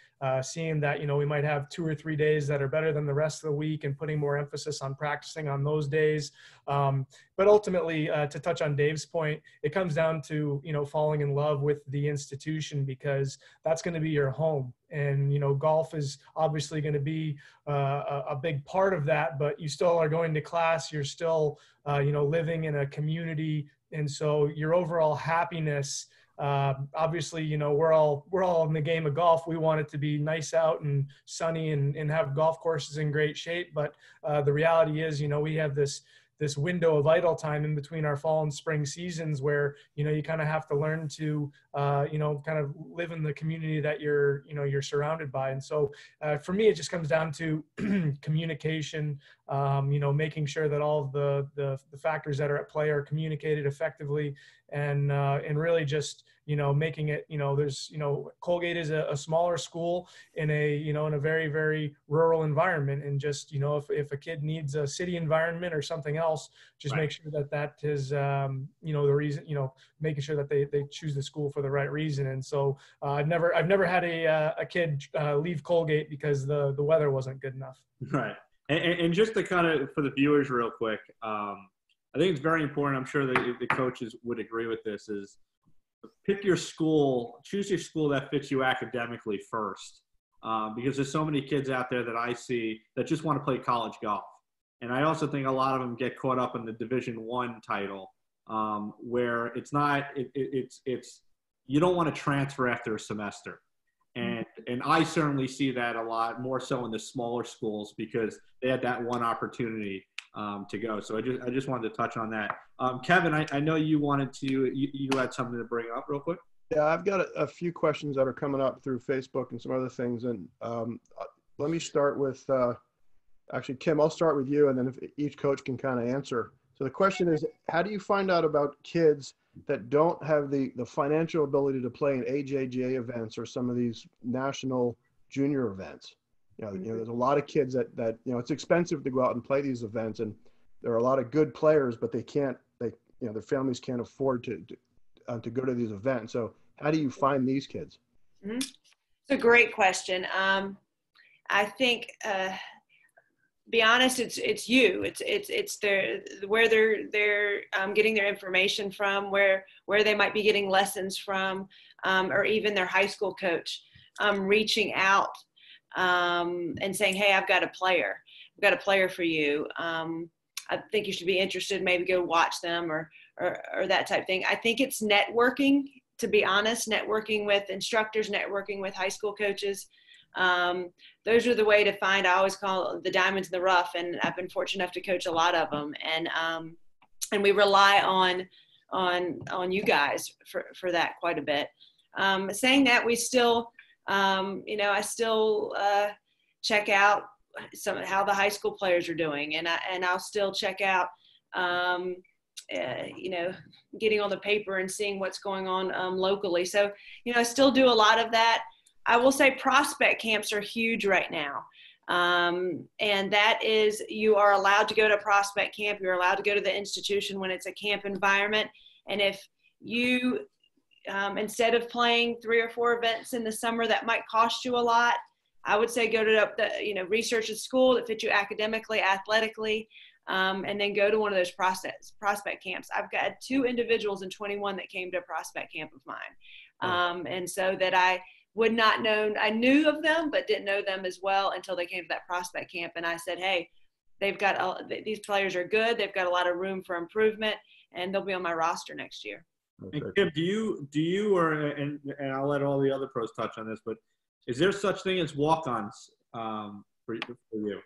seeing that, we might have 2 or 3 days that are better than the rest of the week, and putting more emphasis on practicing on those days. But ultimately, to touch on Dave's point, it comes down to, falling in love with the institution, because that's going to be your home. And, golf is obviously going to be a big part of that, but you still are going to class. You're still, living in a community. And so your overall happiness, obviously, we're all in the game of golf. We want it to be nice out and sunny and have golf courses in great shape. But the reality is, we have this window of idle time in between our fall and spring seasons where, you kind of have to learn to, kind of live in the community that you're surrounded by. And so for me, it just comes down to communication, making sure that all of the factors that are at play are communicated effectively, and really just, making it, there's, Colgate is a smaller school in a very, very rural environment. And just, if a kid needs a city environment or something else, just make sure that is, the reason, making sure that they choose the school for the right reason. And so I've never had a kid leave Colgate because the weather wasn't good enough. Right. And just to kind of, for the viewers real quick, I think it's very important. I'm sure that the coaches would agree with this, is pick your school, choose your school that fits you academically first. Because there's so many kids out there that I see that just want to play college golf. And I also think a lot of them get caught up in the Division I title, where it's not, it's you don't want to transfer after a semester. And I certainly see that a lot more so in the smaller schools, because they had that one opportunity to go. So I just wanted to touch on that. Kevin, I know you had something to bring up real quick. Yeah, I've got a few questions that are coming up through Facebook and some other things. And let me start with, actually, Kim, I'll start with you, and then if each coach can kind of answer. So the question is, how do you find out about kids that don't have the financial ability to play in AJGA events or some of these national junior events? There's a lot of kids that it's expensive to go out and play these events, and there are a lot of good players, but their families can't afford to go to these events. So how do you find these kids? Mm-hmm. It's a great question. I think, be honest, it's you. It's where they're getting their information from, where they might be getting lessons from, or even their high school coach reaching out and saying, "Hey, I've got a player for you. I think you should be interested. Maybe go watch them or that type of thing." I think it's networking. To be honest, networking with instructors, networking with high school coaches. Those are the way to find. I always call the diamonds in the rough, and I've been fortunate enough to coach a lot of them, and we rely on you guys for that quite a bit. Saying that, we still, I still check out how the high school players are doing, and I'll still check out, getting on the paper and seeing what's going on locally. So, I still do a lot of that. I will say prospect camps are huge right now. And that is, you are allowed to go to prospect camp. You're allowed to go to the institution when it's a camp environment. And if you, instead of playing 3 or 4 events in the summer that might cost you a lot, I would say go to the research a school that fits you academically, athletically, and then go to one of those prospect camps. I've got 2 individuals in 21 that came to a prospect camp of mine. And so that I would not know, I knew of them, but didn't know them as well until they came to that prospect camp. And I said, hey, these players are good. They've got a lot of room for improvement, and they'll be on my roster next year. And Kim, do you, and I'll let all the other pros touch on this, but is there such thing as walk-ons for you?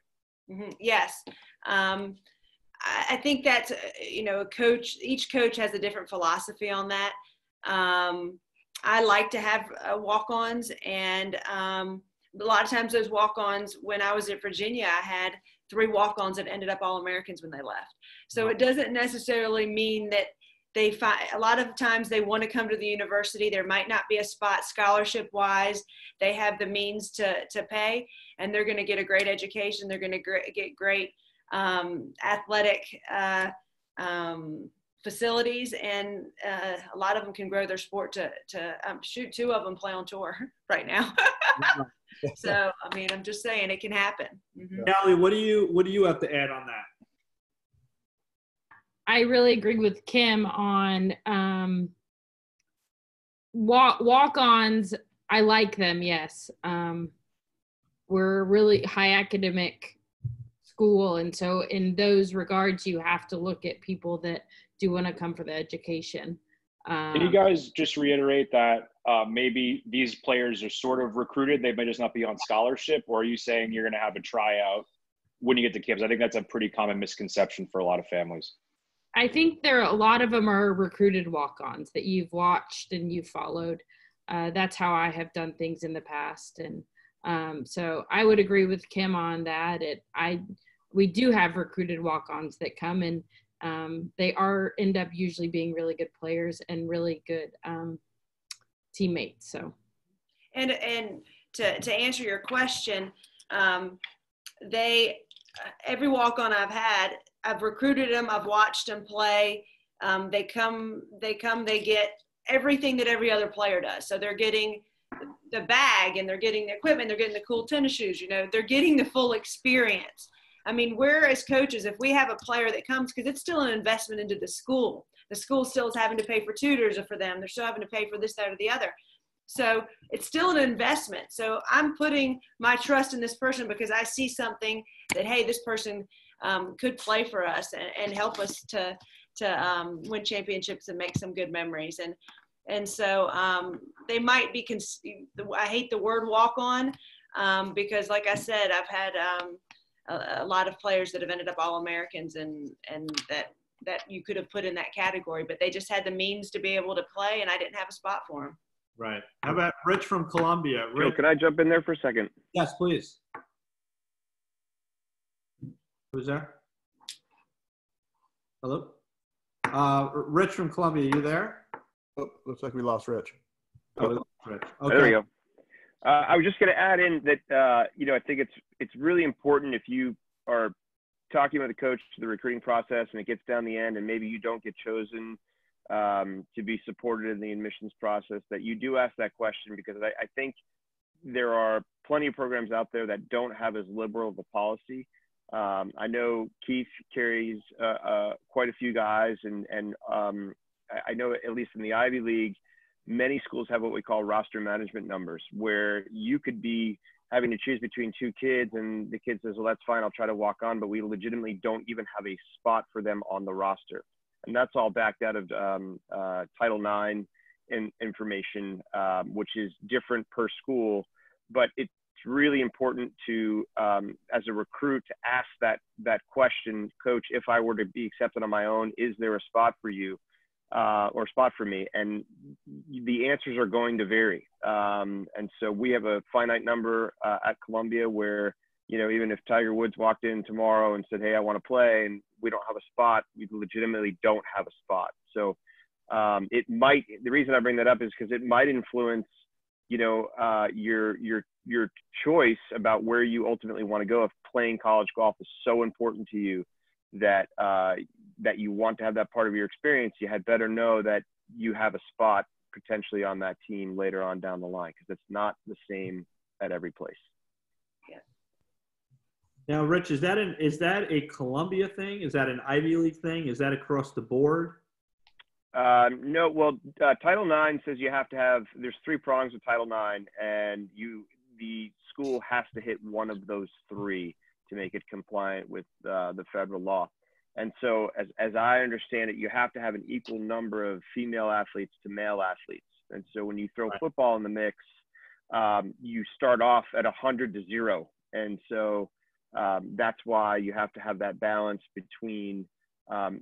Mm-hmm. Yes. I think that's, each coach has a different philosophy on that. I like to have walk-ons, and a lot of times those walk-ons, when I was at Virginia, I had 3 walk-ons that ended up All-Americans when they left. So it doesn't necessarily mean that a lot of times they want to come to the university. There might not be a spot scholarship-wise. They have the means to pay, and they're going to get a great education. They're going to get great athletic facilities, and a lot of them can grow their sport to shoot. 2 of them play on tour right now. So, I mean, I'm just saying it can happen. Mm-hmm. Callie, what do you have to add on that? I really agree with Kim on walk-ons. I like them, yes. We're a really high academic school, and so in those regards, you have to look at people that do want to come for the education. Can you guys just reiterate that maybe these players are sort of recruited, they may just not be on scholarship, or are you saying you're going to have a tryout when you get to camps? I think that's a pretty common misconception for a lot of families. I think a lot of them are recruited walk-ons that you've watched and you've followed. That's how I have done things in the past. And so I would agree with Kim on that. We do have recruited walk-ons that come, and they end up usually being really good players and really good teammates. So, and to answer your question, every walk-on I've recruited them. I've watched them play. They come, they get everything that every other player does. So they're getting the bag, and they're getting the equipment. They're getting the cool tennis shoes. They're getting the full experience. I mean, we're as coaches, if we have a player that comes, because it's still an investment into the school still is having to pay for tutors for them. They're still having to pay for this, that, or the other. So it's still an investment. So I'm putting my trust in this person because I see something that, hey, this person could play for us and help us to win championships and make some good memories. And so they might be, I hate the word walk-on because, like I said, I've had a lot of players that have ended up All-Americans and that you could have put in that category, but they just had the means to be able to play, and I didn't have a spot for them. Right. How about Rich from Columbia? Rich. Joe, can I jump in there for a second? Yes, please. Who's there? Hello? Rich from Columbia, you there? Oh, looks like we lost Rich. Oh, Rich. Okay. There we go. I was just going to add in that, I think it's really important if you are talking with a coach to the recruiting process and it gets down the end and maybe you don't get chosen to be supported in the admissions process, that you do ask that question, because I think there are plenty of programs out there that don't have as liberal of a policy. I know Keith carries quite a few guys, and I know at least in the Ivy League, many schools have what we call roster management numbers, where you could be having to choose between 2 kids and the kid says, well, that's fine, I'll try to walk on, but we legitimately don't even have a spot for them on the roster. And that's all backed out of Title IX information, which is different per school. But it's really important to, as a recruit, to ask that question, Coach, if I were to be accepted on my own, is there a spot for you or a spot for me? And the answers are going to vary. And so we have a finite number at Columbia where, even if Tiger Woods walked in tomorrow and said, hey, I want to play, and we don't have a spot, we legitimately don't have a spot. So the reason I bring that up is because it might influence your choice about where you ultimately want to go, if playing college golf is so important to you that that you want to have that part of your experience, you had better know that you have a spot potentially on that team later on down the line, because it's not the same at every place. Yeah. Now, Rich, is that a Columbia thing? Is that an Ivy League thing? Is that across the board? No, well, Title IX says you have to have, there's 3 prongs of Title IX, and the school has to hit one of those 3 to make it compliant with the federal law. And so as I understand it, you have to have an equal number of female athletes to male athletes. And so when you throw football in the mix, you start off at 100 to 0. And so that's why you have to have that balance between,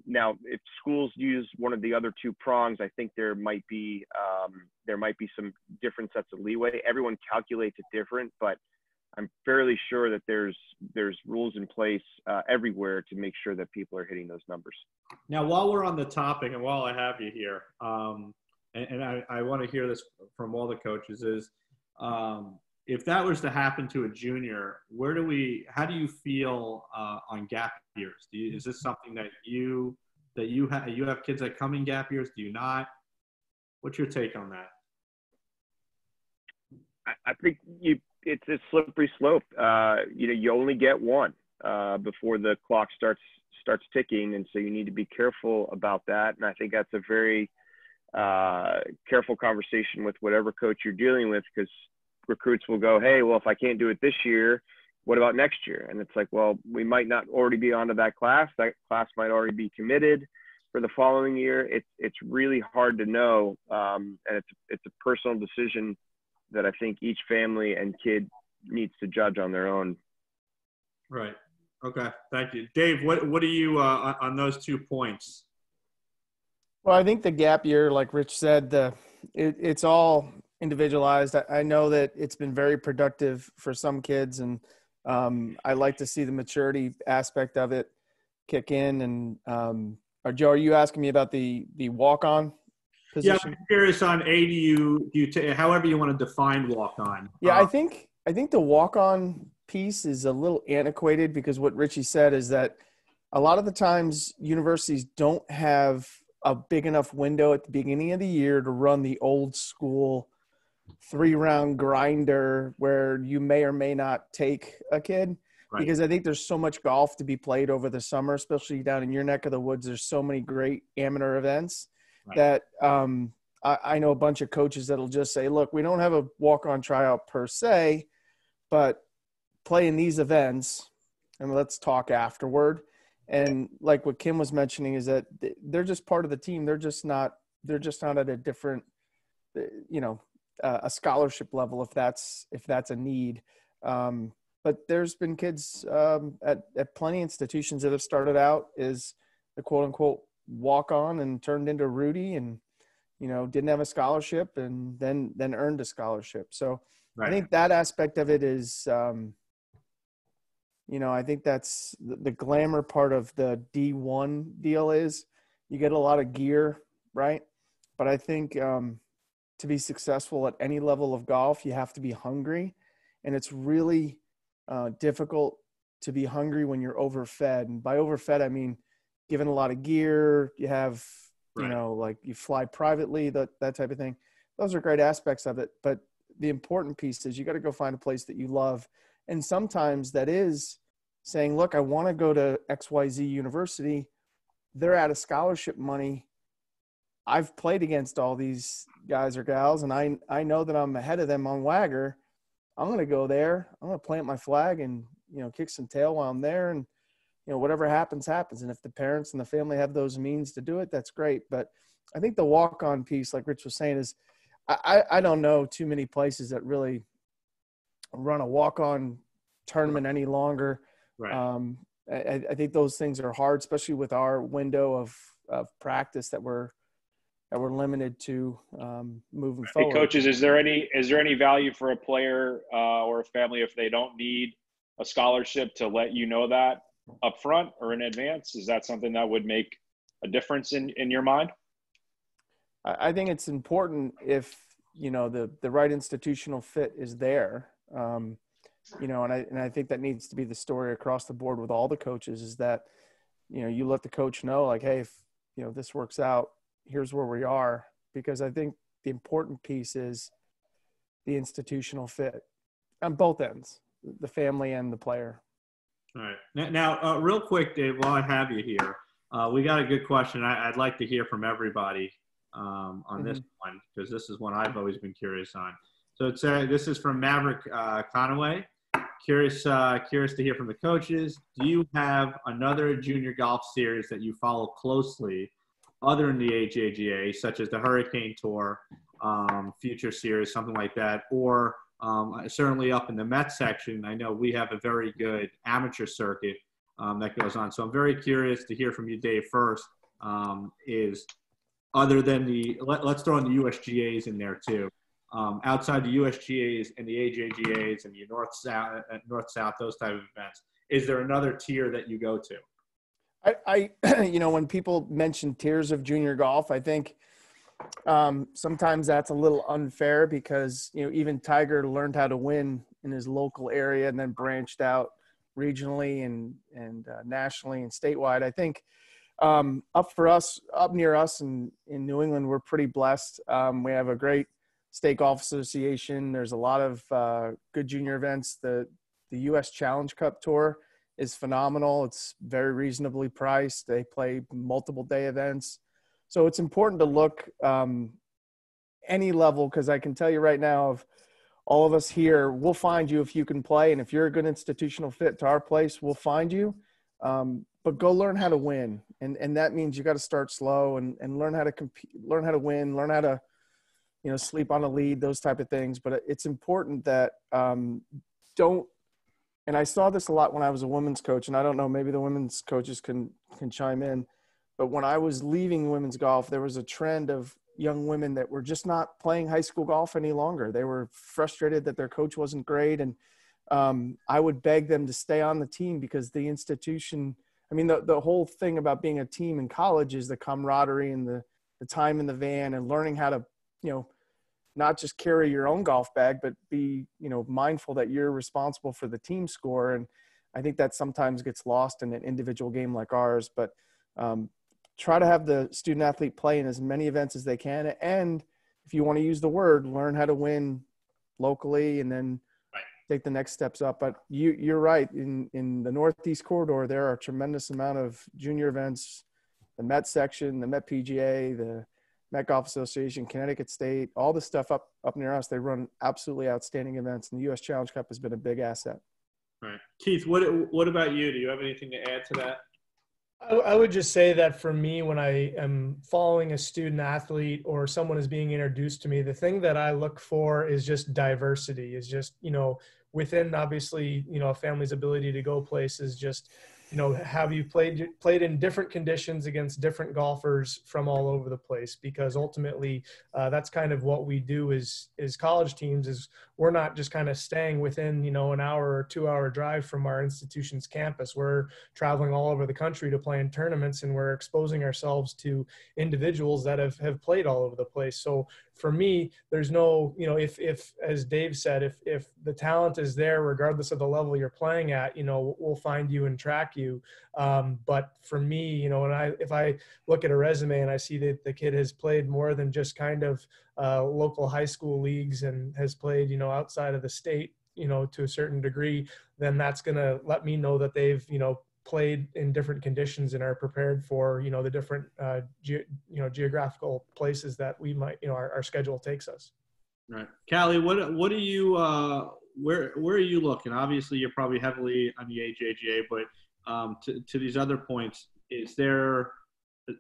now if schools use one of the other 2 prongs, I think there might be some different sets of leeway. Everyone calculates it different, but I'm fairly sure that there's rules in place everywhere to make sure that people are hitting those numbers. Now, while we're on the topic and while I have you here, and I want to hear this from all the coaches, is if that was to happen to a junior, how do you feel on gap years? Is this something that you have kids that come in gap years? Do you not? What's your take on that? I think it's a slippery slope. You only get one before the clock starts ticking, and so you need to be careful about that. And I think that's a very careful conversation with whatever coach you're dealing with, because recruits will go, hey, well, if I can't do it this year, what about next year? And it's like, well, we might not already be onto that class. That class might already be committed for the following year. It's really hard to know, and it's a personal decision that I think each family and kid needs to judge on their own. Right. Okay. Thank you. Dave, what do you on those 2 points? Well, I think the gap year, like Rich said, it's all individualized. I know that it's been very productive for some kids, and I like to see the maturity aspect of it kick in. And Joe, are you asking me about the walk-on position? Yeah, I'm curious on however you want to define walk-on. Yeah, I think the walk-on piece is a little antiquated, because what Richie said is that a lot of the times universities don't have a big enough window at the beginning of the year to run the old school 3-round grinder where you may or may not take a kid. Right. Because I think there's so much golf to be played over the summer, especially down in your neck of the woods. There's so many great amateur events. Right. That I know a bunch of coaches that'll just say, look, we don't have a walk-on tryout per se, but play in these events and let's talk afterward. And like what Kim was mentioning is that they're just part of the team. They're just not at a different, a scholarship level if that's a need. But there's been kids at plenty of institutions that have started out as the quote unquote walk on and turned into Rudy, and didn't have a scholarship and then earned a scholarship. So right. I think that aspect of it is I think that's the glamour part of the D1 deal is you get a lot of gear, right? But I think to be successful at any level of golf, you have to be hungry, and it's really difficult to be hungry when you're overfed. And by overfed, I mean given a lot of gear, you have, right. Like you fly privately, that type of thing. Those are great aspects of it. But the important piece is you got to go find a place that you love. And sometimes that is saying, look, I want to go to XYZ University. They're out of scholarship money. I've played against all these guys or gals, and I know that I'm ahead of them on Wagger. I'm going to go there. I'm going to plant my flag and, kick some tail while I'm there. And, whatever happens, happens. And if the parents and the family have those means to do it, that's great. But I think the walk-on piece, like Rich was saying, is I don't know too many places that really run a walk-on tournament any longer. Right. I think those things are hard, especially with our window of practice that we're limited to moving forward. Hey, coaches, is there any value for a player or a family if they don't need a scholarship to let you know that up front or in advance? Is that something that would make a difference in your mind? I think it's important if you know, the right institutional fit is there. You know, and I think that needs to be the story across the board with all the coaches, is that, you know, you let the coach know, like, hey, if, you know, this works out, here's where we are. Because I think the important piece is the institutional fit on both ends, the family and the player. All right. Now, real quick, Dave, while I have you here, we got a good question. I'd like to hear from everybody on this one, because this is one I've always been curious on. So this is from Maverick Conaway. Curious to hear from the coaches. Do you have another junior golf series that you follow closely other than the AJGA, such as the Hurricane Tour, Future Series, something like that? Or certainly up in the Met section, I know we have a very good amateur circuit that goes on. So I'm very curious to hear from you, Dave, first, is other than let's throw in the USGAs in there too. Outside the USGAs and the AJGAs and the North-South, those type of events, is there another tier that you go to? I you know, when people mention tiers of junior golf, I think sometimes that's a little unfair, because, you know, even Tiger learned how to win in his local area and then branched out regionally and nationally and statewide. I think up near us in New England, we're pretty blessed. We have a great State Golf Association. There's a lot of good junior events. The U.S. Challenge Cup Tour is phenomenal. It's very reasonably priced. They play multiple day events. So it's important to look any level, because I can tell you right now, of all of us here, we'll find you if you can play. And if you're a good institutional fit to our place, we'll find you. But go learn how to win. And that means you got to start slow and learn how to compete, learn how to win, learn how to, you know, sleep on a lead, those type of things. But it's important that don't, and I saw this a lot when I was a women's coach, and I don't know, maybe the women's coaches can chime in, but when I was leaving women's golf, there was a trend of young women that were just not playing high school golf any longer. They were frustrated that their coach wasn't great. And I would beg them to stay on the team, because the institution, I mean, the whole thing about being a team in college is the camaraderie and the time in the van and learning how to, you know, not just carry your own golf bag, but be, you know, mindful that you're responsible for the team score. And I think that sometimes gets lost in an individual game like ours, but try to have the student athlete play in as many events as they can. And if you want to use the word, learn how to win locally and then take the next steps up. But you're right. In the Northeast corridor, there are a tremendous amount of junior events, the Met section, the Met PGA, the Met Golf Association, Connecticut State, all the stuff up near us. They run absolutely outstanding events, and the U.S. Challenge Cup has been a big asset. Right. Keith, what about you? Do you have anything to add to that? I would just say that for me, when I am following a student athlete or someone is being introduced to me, the thing that I look for is just diversity, is just, you know, within obviously, you know, a family's ability to go places, just, you know, have you played in different conditions against different golfers from all over the place? Because ultimately that's kind of what we do as college teams, is we're not just kind of staying within, you know, an hour or 2 hour drive from our institution's campus. We're traveling all over the country to play in tournaments, and we're exposing ourselves to individuals that have played all over the place. So for me, there's no, you know, if as Dave said, if the talent is there, regardless of the level you're playing at, you know, we'll find you and track you. But for me, you know, if I look at a resume and I see that the kid has played more than just kind of local high school leagues and has played, you know, outside of the state, you know, to a certain degree, then that's going to let me know that they've, you know, played in different conditions and are prepared for, you know, the different, geographical places that we might, you know, our schedule takes us. Right. Callie, what are you, where are you looking? Obviously you're probably heavily on the AJGA, but to these other points,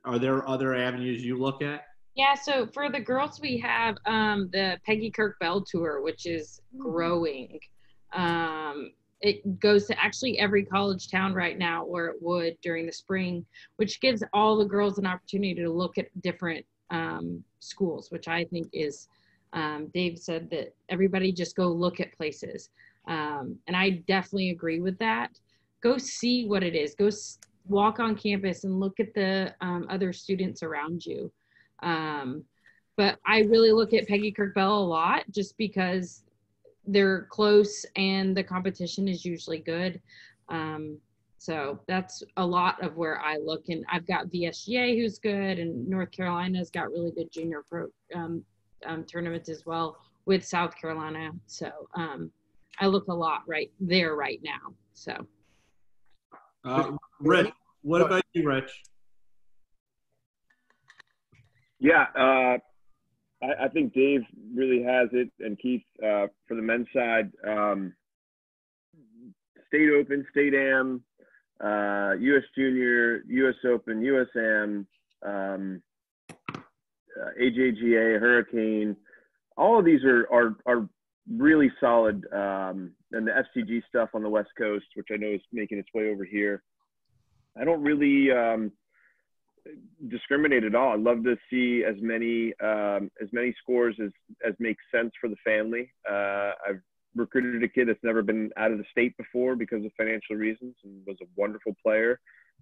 are there other avenues you look at? Yeah, so for the girls, we have the Peggy Kirk Bell Tour, which is growing. It goes to actually every college town right now, or it would during the spring, which gives all the girls an opportunity to look at different schools, which I think is, Dave said that everybody just go look at places. And I definitely agree with that. Go see what it is. Go walk on campus and look at the other students around you. But I really look at Peggy Kirk Bell a lot just because they're close and the competition is usually good. So that's a lot of where I look. And I've got VSGA who's good, and North Carolina's got really good junior pro tournaments as well with South Carolina. So I look a lot right there right now. So Rich, what about you, Rich? Yeah, I think Dave really has it, and Keith, for the men's side, State Open, State Am, U.S. Junior, U.S. Open, U.S. Am, AJGA, Hurricane. All of these are really solid, and the FCG stuff on the West Coast, which I know is making its way over here. I don't really discriminate at all. I'd love to see as many scores as makes sense for the family. I've recruited a kid that's never been out of the state before because of financial reasons and was a wonderful player.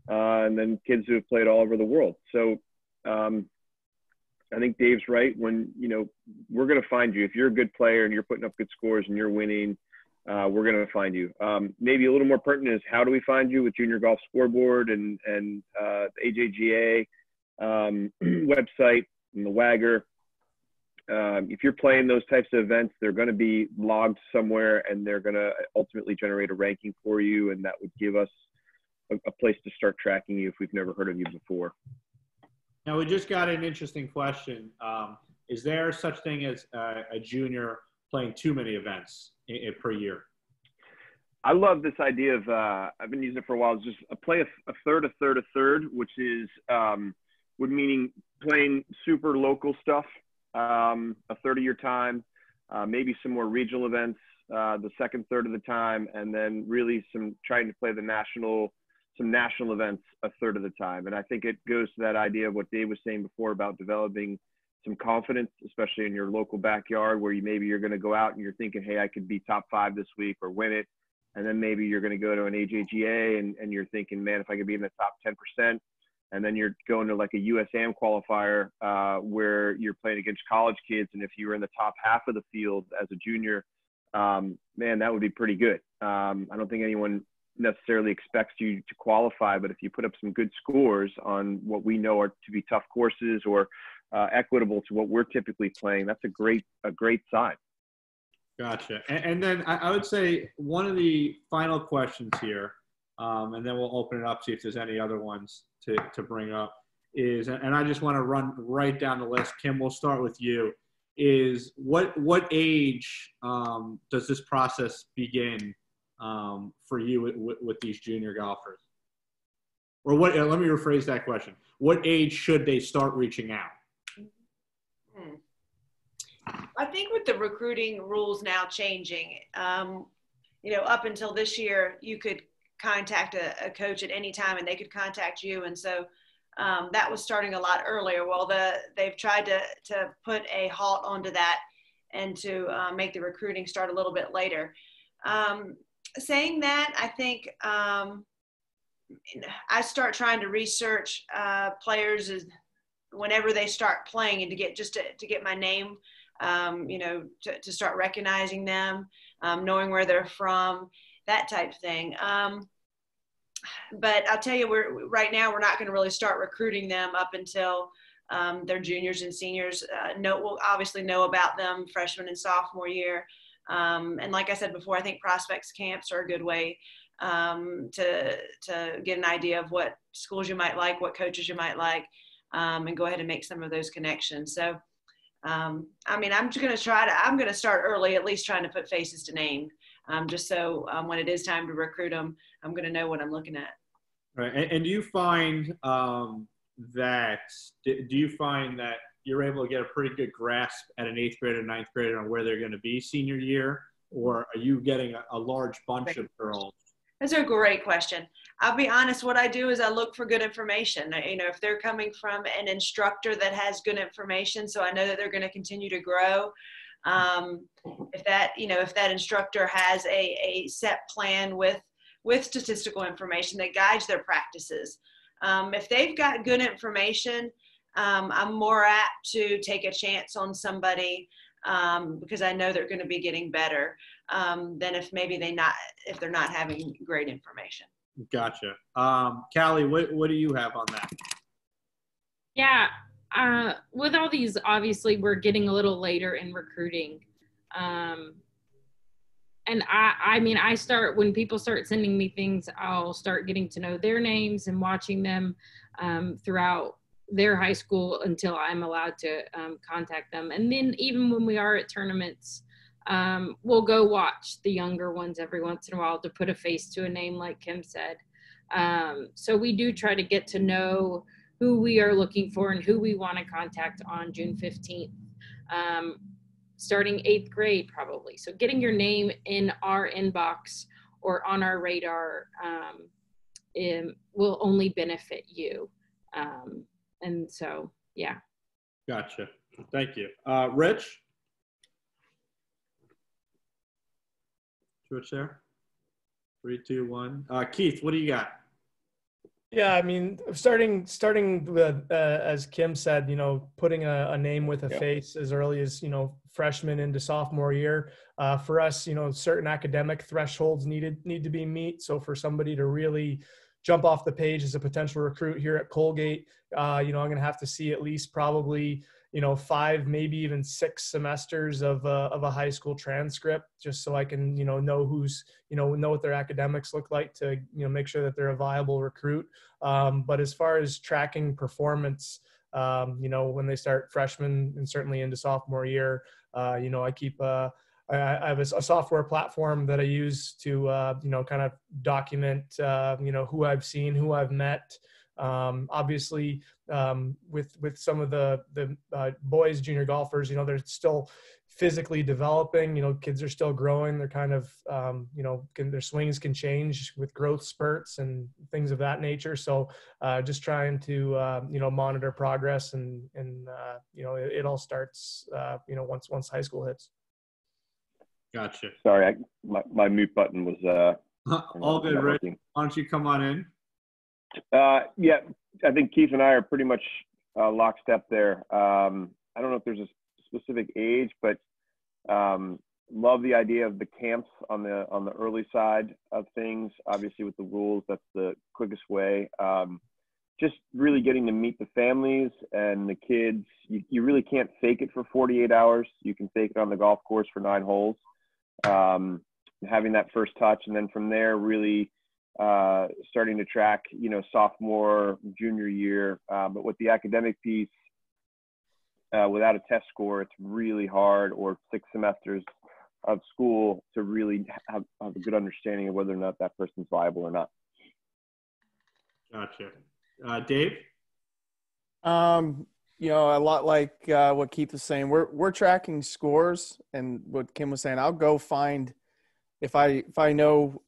And then kids who have played all over the world. So I think Dave's right. When, we're going to find you. If you're a good player and you're putting up good scores and you're winning, we're going to find you. Maybe a little more pertinent is how do we find you with Junior Golf Scoreboard and the AJGA website and the WAGR. If you're playing those types of events, they're going to be logged somewhere, and they're going to ultimately generate a ranking for you, and that would give us a place to start tracking you if we've never heard of you before. Now, we just got an interesting question. Is there such thing as a junior playing too many events per year? I love this idea of, I've been using it for a while, just play a third, which is, would meaning playing super local stuff, a third of your time, maybe some more regional events, the second third of the time, and then really trying to play some national events a third of the time. And I think it goes to that idea of what Dave was saying before about developing some confidence, especially in your local backyard, where you're going to go out and you're thinking, hey, I could be top 5 this week or win it. And then maybe you're going to go to an AJGA and you're thinking, man, if I could be in the top 10%, and then you're going to like a USAM qualifier where you're playing against college kids. And if you were in the top half of the field as a junior, man, that would be pretty good. I don't think anyone necessarily expects you to qualify, but if you put up some good scores on what we know are to be tough courses or equitable to what we're typically playing, that's a great sign. Gotcha. And then I would say one of the final questions here, and then we'll open it up, see if there's any other ones to bring up, is, and I just want to run right down the list. Kim, we'll start with you, is what age does this process begin for you with these junior golfers? Or what? Let me rephrase that question. What age should they start reaching out? I think with the recruiting rules now changing, up until this year, you could contact a coach at any time and they could contact you. And so that was starting a lot earlier. Well, they've tried to put a halt onto that and to make the recruiting start a little bit later. Saying that, I think I start trying to research players whenever they start playing, and to get my name, to start recognizing them, knowing where they're from, that type of thing. But I'll tell you, right now we're not going to really start recruiting them up until they're juniors and seniors. We'll obviously know about them freshman and sophomore year. And like I said before, I think prospects camps are a good way to get an idea of what schools you might like, what coaches you might like, and go ahead and make some of those connections. So, I'm going to start early, at least trying to put faces to name, just so when it is time to recruit them, I'm going to know what I'm looking at. Right. And do you find that you're able to get a pretty good grasp at an 8th grader, 9th grader on where they're going to be senior year, or are you getting a large bunch of girls? That's a great question. I'll be honest, what I do is I look for good information. If they're coming from an instructor that has good information, so I know that they're going to continue to grow. If that instructor has a set plan with statistical information that guides their practices. If they've got good information, I'm more apt to take a chance on somebody because I know they're going to be getting better than if they're not having great information. Gotcha. Callie, what do you have on that? Yeah. With all these, obviously, we're getting a little later in recruiting. And I mean, when people start sending me things, I'll start getting to know their names and watching them throughout their high school until I'm allowed to contact them. And then even when we are at tournaments, we'll go watch the younger ones every once in a while to put a face to a name, like Kim said. So we do try to get to know who we are looking for and who we want to contact on June 15th. Starting 8th grade probably. So getting your name in our inbox or on our radar will only benefit you. And so, yeah. Gotcha. Thank you. Rich? Switch there. 3, 2, 1. Keith, what do you got? Yeah, I mean, starting with, as Kim said, putting a name with a face as early as, freshman into sophomore year. For us, certain academic thresholds need to be met. So for somebody to really jump off the page as a potential recruit here at Colgate, I'm going to have to see at least probably, 5, maybe even 6 semesters of a high school transcript, just so I can, know who's, know what their academics look like to, make sure that they're a viable recruit. But as far as tracking performance, when they start freshman and certainly into sophomore year, I keep, I have a software platform that I use to, kind of document, who I've seen, who I've met. Obviously, with some of the boys junior golfers, they're still physically developing. Kids are still growing. They're kind of, their swings can change with growth spurts and things of that nature. So just trying to, monitor progress and it all starts, once high school hits. Gotcha. Sorry, my mute button was all good, Rick. Why don't you come on in? Yeah, I think Keith and I are pretty much lockstep there. I don't know if there's a specific age, but love the idea of the camps on the early side of things. Obviously, with the rules, that's the quickest way. Just really getting to meet the families and the kids. You really can't fake it for 48 hours. You can fake it on the golf course for 9 holes. Having that first touch, and then from there, really starting to track, sophomore, junior year. But with the academic piece, without a test score, it's really hard, or 6 semesters of school, to really have a good understanding of whether or not that person's viable or not. Gotcha. Dave? A lot like what Keith was saying, we're tracking scores, and what Kim was saying, I'll go find, if I know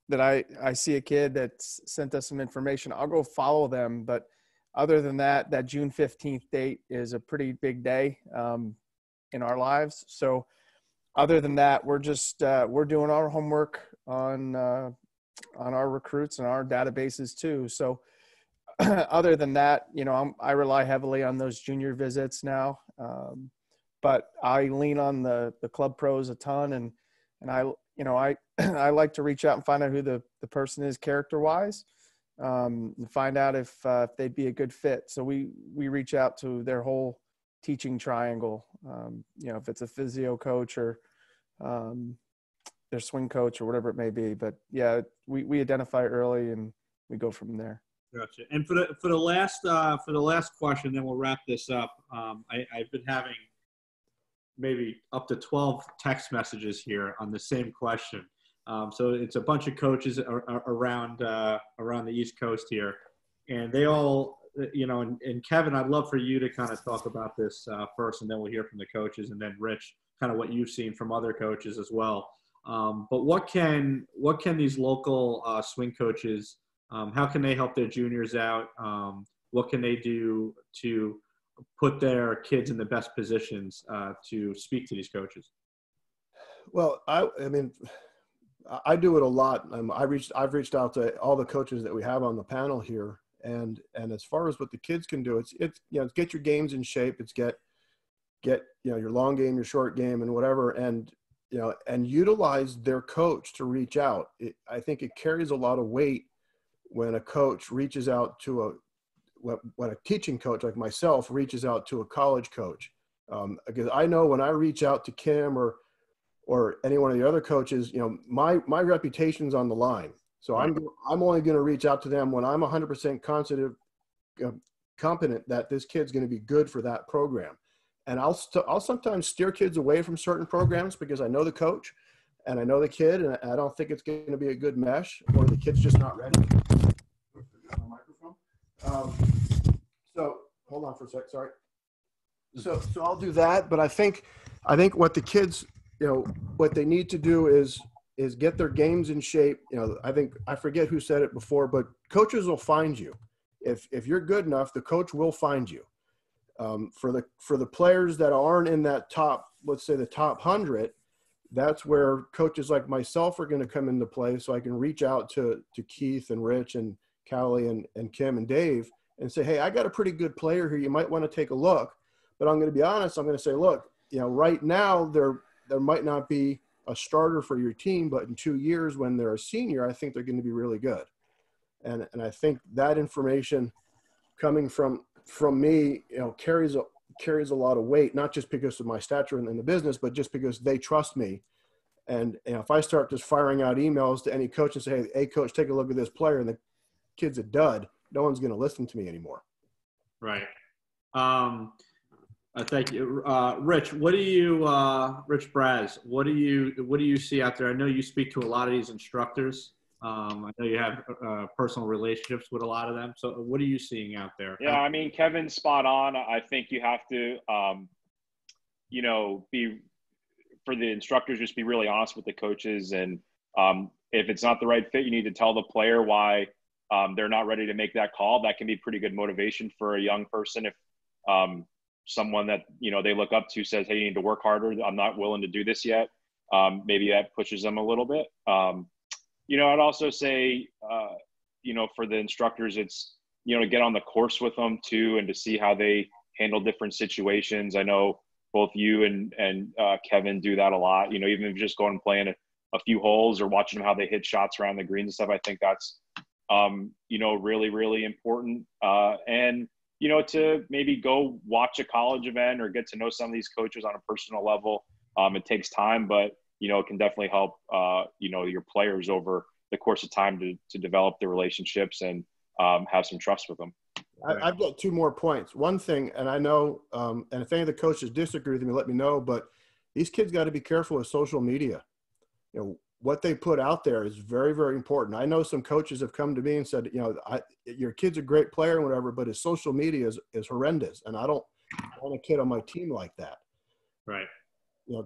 that I see a kid that's sent us some information, I'll go follow them. But other than that, that June 15th date is a pretty big day in our lives. So other than that, we're just we're doing our homework on our recruits and our databases too. So other than that, I rely heavily on those junior visits now, but I lean on the club pros a ton, and I like to reach out and find out who the person is character-wise, and find out if they'd be a good fit. So we reach out to their whole teaching triangle, if it's a physio coach or their swing coach or whatever it may be. But yeah, we identify early and we go from there. Gotcha. And for the last question, then we'll wrap this up. I've been having maybe up to 12 text messages here on the same question. So it's a bunch of coaches around the East Coast here, and they all, and Kevin, I'd love for you to kind of talk about this first, and then we'll hear from the coaches, and then Rich, kind of what you've seen from other coaches as well. But what can these local swing coaches, how can they help their juniors out? What can they do to put their kids in the best positions to speak to these coaches? Well, I mean, I do it a lot. I've reached out to all the coaches that we have on the panel here, And as far as what the kids can do, it's get your games in shape. It's get your long game, your short game, and whatever, and utilize their coach to reach out. I think it carries a lot of weight when a coach reaches out to when a teaching coach like myself reaches out to a college coach. Because I know when I reach out to Kim or any one of the other coaches, my reputation's on the line. So I'm only going to reach out to them when I'm 100% competent that this kid's going to be good for that program. And I'll sometimes steer kids away from certain programs because I know the coach and I know the kid, and I don't think it's going to be a good mesh, or the kid's just not ready. So hold on for a sec. Sorry. So I'll do that. But I think what the kids, what they need to do is get their games in shape. I forget who said it before, but coaches will find you. If you're good enough, the coach will find you. For the players that aren't in that top, let's say the top 100, that's where coaches like myself are going to come into play. So I can reach out to Keith and Rich and Callie and Kim and Dave and say, hey, I got a pretty good player here. You might want to take a look. But I'm going to be honest. I'm going to say, look, right now there might not be a starter for your team, but in 2 years when they're a senior, I think they're going to be really good. And I think that information coming from me, carries a lot of weight, not just because of my stature in the business, but just because they trust me. And if I start just firing out emails to any coach and say, hey, coach, take a look at this player, and the kid's a dud, no one's going to listen to me anymore. Right. Thank you. Rich, Rich Braz, what do you see out there? I know you speak to a lot of these instructors. I know you have personal relationships with a lot of them. So what are you seeing out there? Yeah, I mean, Kevin's spot on. I think you have to, be, for the instructors, just be really honest with the coaches. And if it's not the right fit, you need to tell the player why they're not ready to make that call. That can be pretty good motivation for a young person. If someone that, they look up to says, hey, you need to work harder, I'm not willing to do this yet. Maybe that pushes them a little bit. I'd also say, for the instructors, it's, to get on the course with them too, and to see how they handle different situations. I know both you and Kevin do that a lot, even if you're just going and playing a few holes or watching them how they hit shots around the greens and stuff. I think that's, really, really important. And, to maybe go watch a college event or get to know some of these coaches on a personal level. It takes time, but it can definitely help, your players over the course of time to develop the relationships and have some trust with them. I've got 2 more points. One thing, and I know, and if any of the coaches disagree with me, let me know, but these kids got to be careful with social media. What they put out there is very, very important. I know some coaches have come to me and said, your kid's a great player and whatever, but his social media is horrendous. And I don't want a kid on my team like that. Right.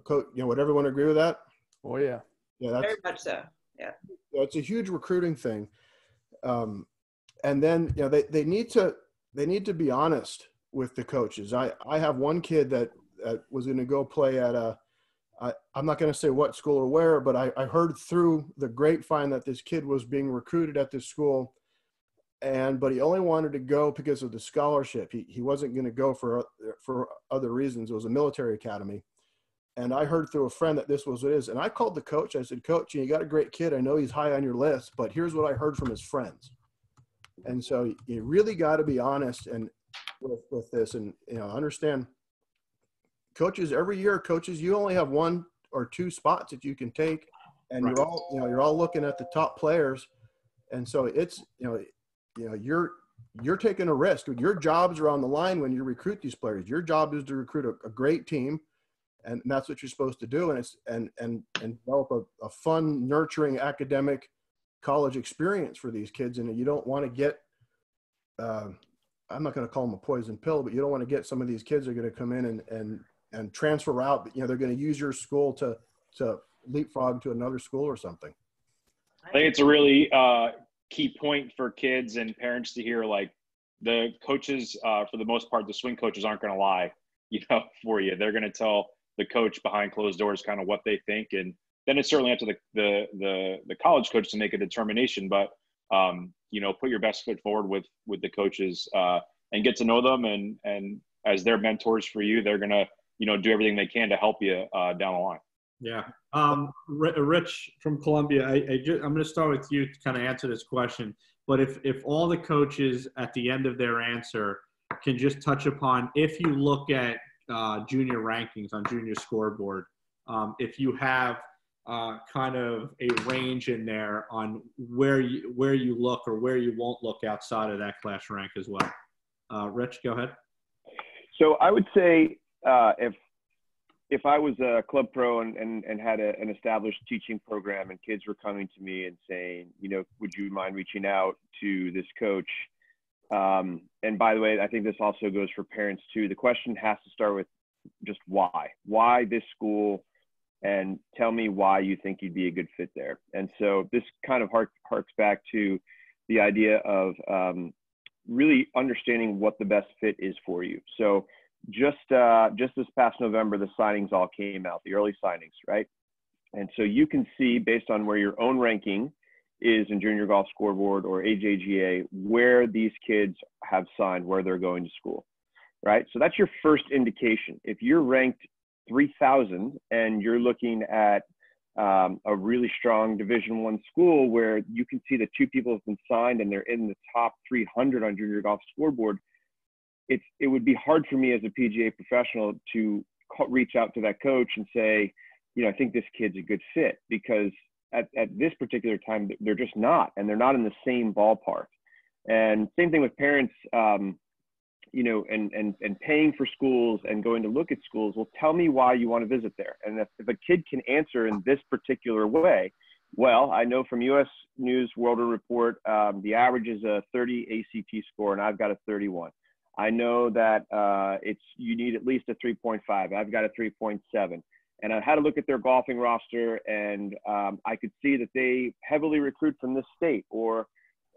Coach, would everyone agree with that? Oh yeah. Yeah. That's Very much so. Yeah. It's a huge recruiting thing. And then, they need to be honest with the coaches. I have one kid that was going to go play at I'm not going to say what school or where, but I heard through the grapevine that this kid was being recruited at this school, but he only wanted to go because of the scholarship. He wasn't going to go for other reasons. It was a military academy. And I heard through a friend that this was what it is. And I called the coach. I said, Coach, you got a great kid. I know he's high on your list, but here's what I heard from his friends. And so you really got to be honest and with this and, understand coaches every year, you only have 1 or 2 spots that you can take, and right. You're all looking at the top players. And so it's, you're taking a risk. Your jobs are on the line when you recruit these players. Your job is to recruit a great team. And that's what you're supposed to do. And develop a fun, nurturing academic college experience for these kids. And you don't want to get, I'm not going to call them a poison pill, but you don't want to get some of these kids that are going to come in and transfer out. They're going to use your school to leapfrog to another school or something. I think it's a really key point for kids and parents to hear, like the coaches, for the most part, the swing coaches aren't going to lie, for you. They're going to tell the coach behind closed doors kind of what they think, and then it's certainly up to the college coach to make a determination. But put your best foot forward with the coaches and get to know them. And as their mentors for you, they're going to, do everything they can to help you down the line. Yeah. Rich from Columbia, I'm going to start with you to kind of answer this question. But if all the coaches at the end of their answer can just touch upon, if you look at junior rankings on Junior Scoreboard, if you have kind of a range in there on where you look or where you won't look outside of that class rank as well. Rich, go ahead. So I would say if I was a club pro and had an established teaching program and kids were coming to me and saying, would you mind reaching out to this coach? And by the way, I think this also goes for parents too. The question has to start with just why this school, and tell me why you think you'd be a good fit there. And so this kind of harks back to the idea of really understanding what the best fit is for you. So just this past November, the signings all came out, the early signings, right? And so you can see based on where your own ranking is in Junior Golf Scoreboard or AJGA, where these kids have signed, where they're going to school, right? So that's your first indication. If you're ranked 3,000 and you're looking at a really strong Division I school where you can see that 2 people have been signed and they're in the top 300 on Junior Golf Scoreboard, it would be hard for me as a PGA professional to reach out to that coach and say, I think this kid's a good fit, because at this particular time, they're just not, and they're not in the same ballpark. And same thing with parents, and paying for schools and going to look at schools. Well, tell me why you want to visit there. And if a kid can answer in this particular way, well, I know from U.S. News World Report, the average is a 30 ACT score, and I've got a 31. I know that you need at least a 3.5. I've got a 3.7. And I had to look at their golfing roster, and I could see that they heavily recruit from this state, or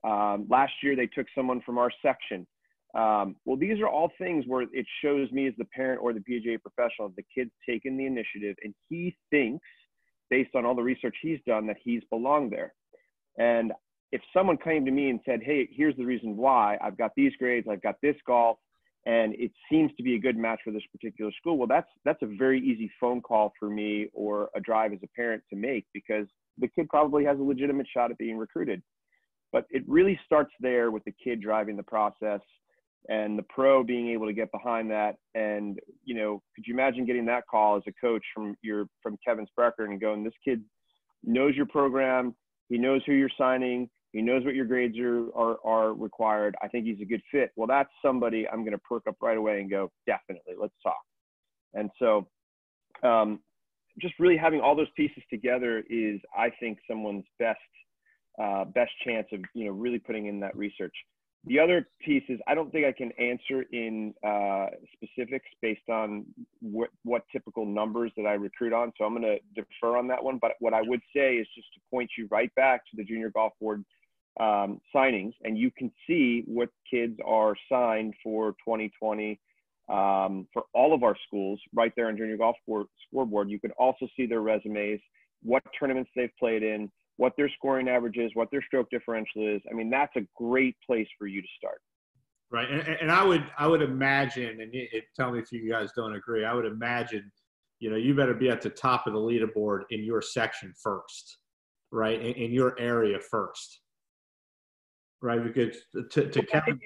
last year they took someone from our section. Well, these are all things where it shows me as the parent or the PGA professional, the kid's taken the initiative and he thinks, based on all the research he's done, that he's belonged there. And if someone came to me and said, hey, here's the reason why, I've got these grades, I've got this golf, and it seems to be a good match for this particular school, well, that's a very easy phone call for me or a drive as a parent to make, because the kid probably has a legitimate shot at being recruited. But it really starts there with the kid driving the process and the pro being able to get behind that. And, could you imagine getting that call as a coach from Kevin Sprecher and going, this kid knows your program, he knows who you're signing, he knows what your grades are required. I think he's a good fit. Well, that's somebody I'm going to perk up right away and go, definitely, let's talk. And so just really having all those pieces together is, I think, someone's best chance of, really putting in that research. The other piece is, I don't think I can answer in specifics based on what typical numbers that I recruit on. So I'm going to defer on that one. But what I would say is just to point you right back to the Junior Golf Board signings, and you can see what kids are signed for 2020 for all of our schools right there on Junior Golf Scoreboard. You can also see their resumes, what tournaments they've played in, what their scoring average is, what their stroke differential is. I mean, that's a great place for you to start. Right. And I would imagine, and tell me if you guys don't agree, I would imagine, you better be at the top of the leaderboard in your section first, right? In your area first, right? Because to Kevin,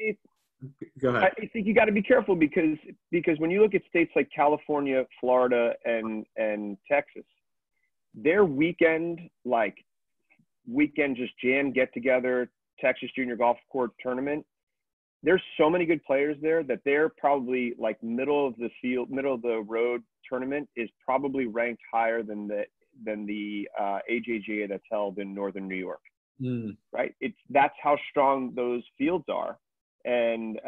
go ahead. I think you got to be careful because when you look at states like California, Florida, and Texas, their weekend just jam get together, Texas Junior Golf Court tournament, there's so many good players there that they're probably like middle of the road tournament is probably ranked higher than the AJGA that's held in Northern New York. Right? That's how strong those fields are. And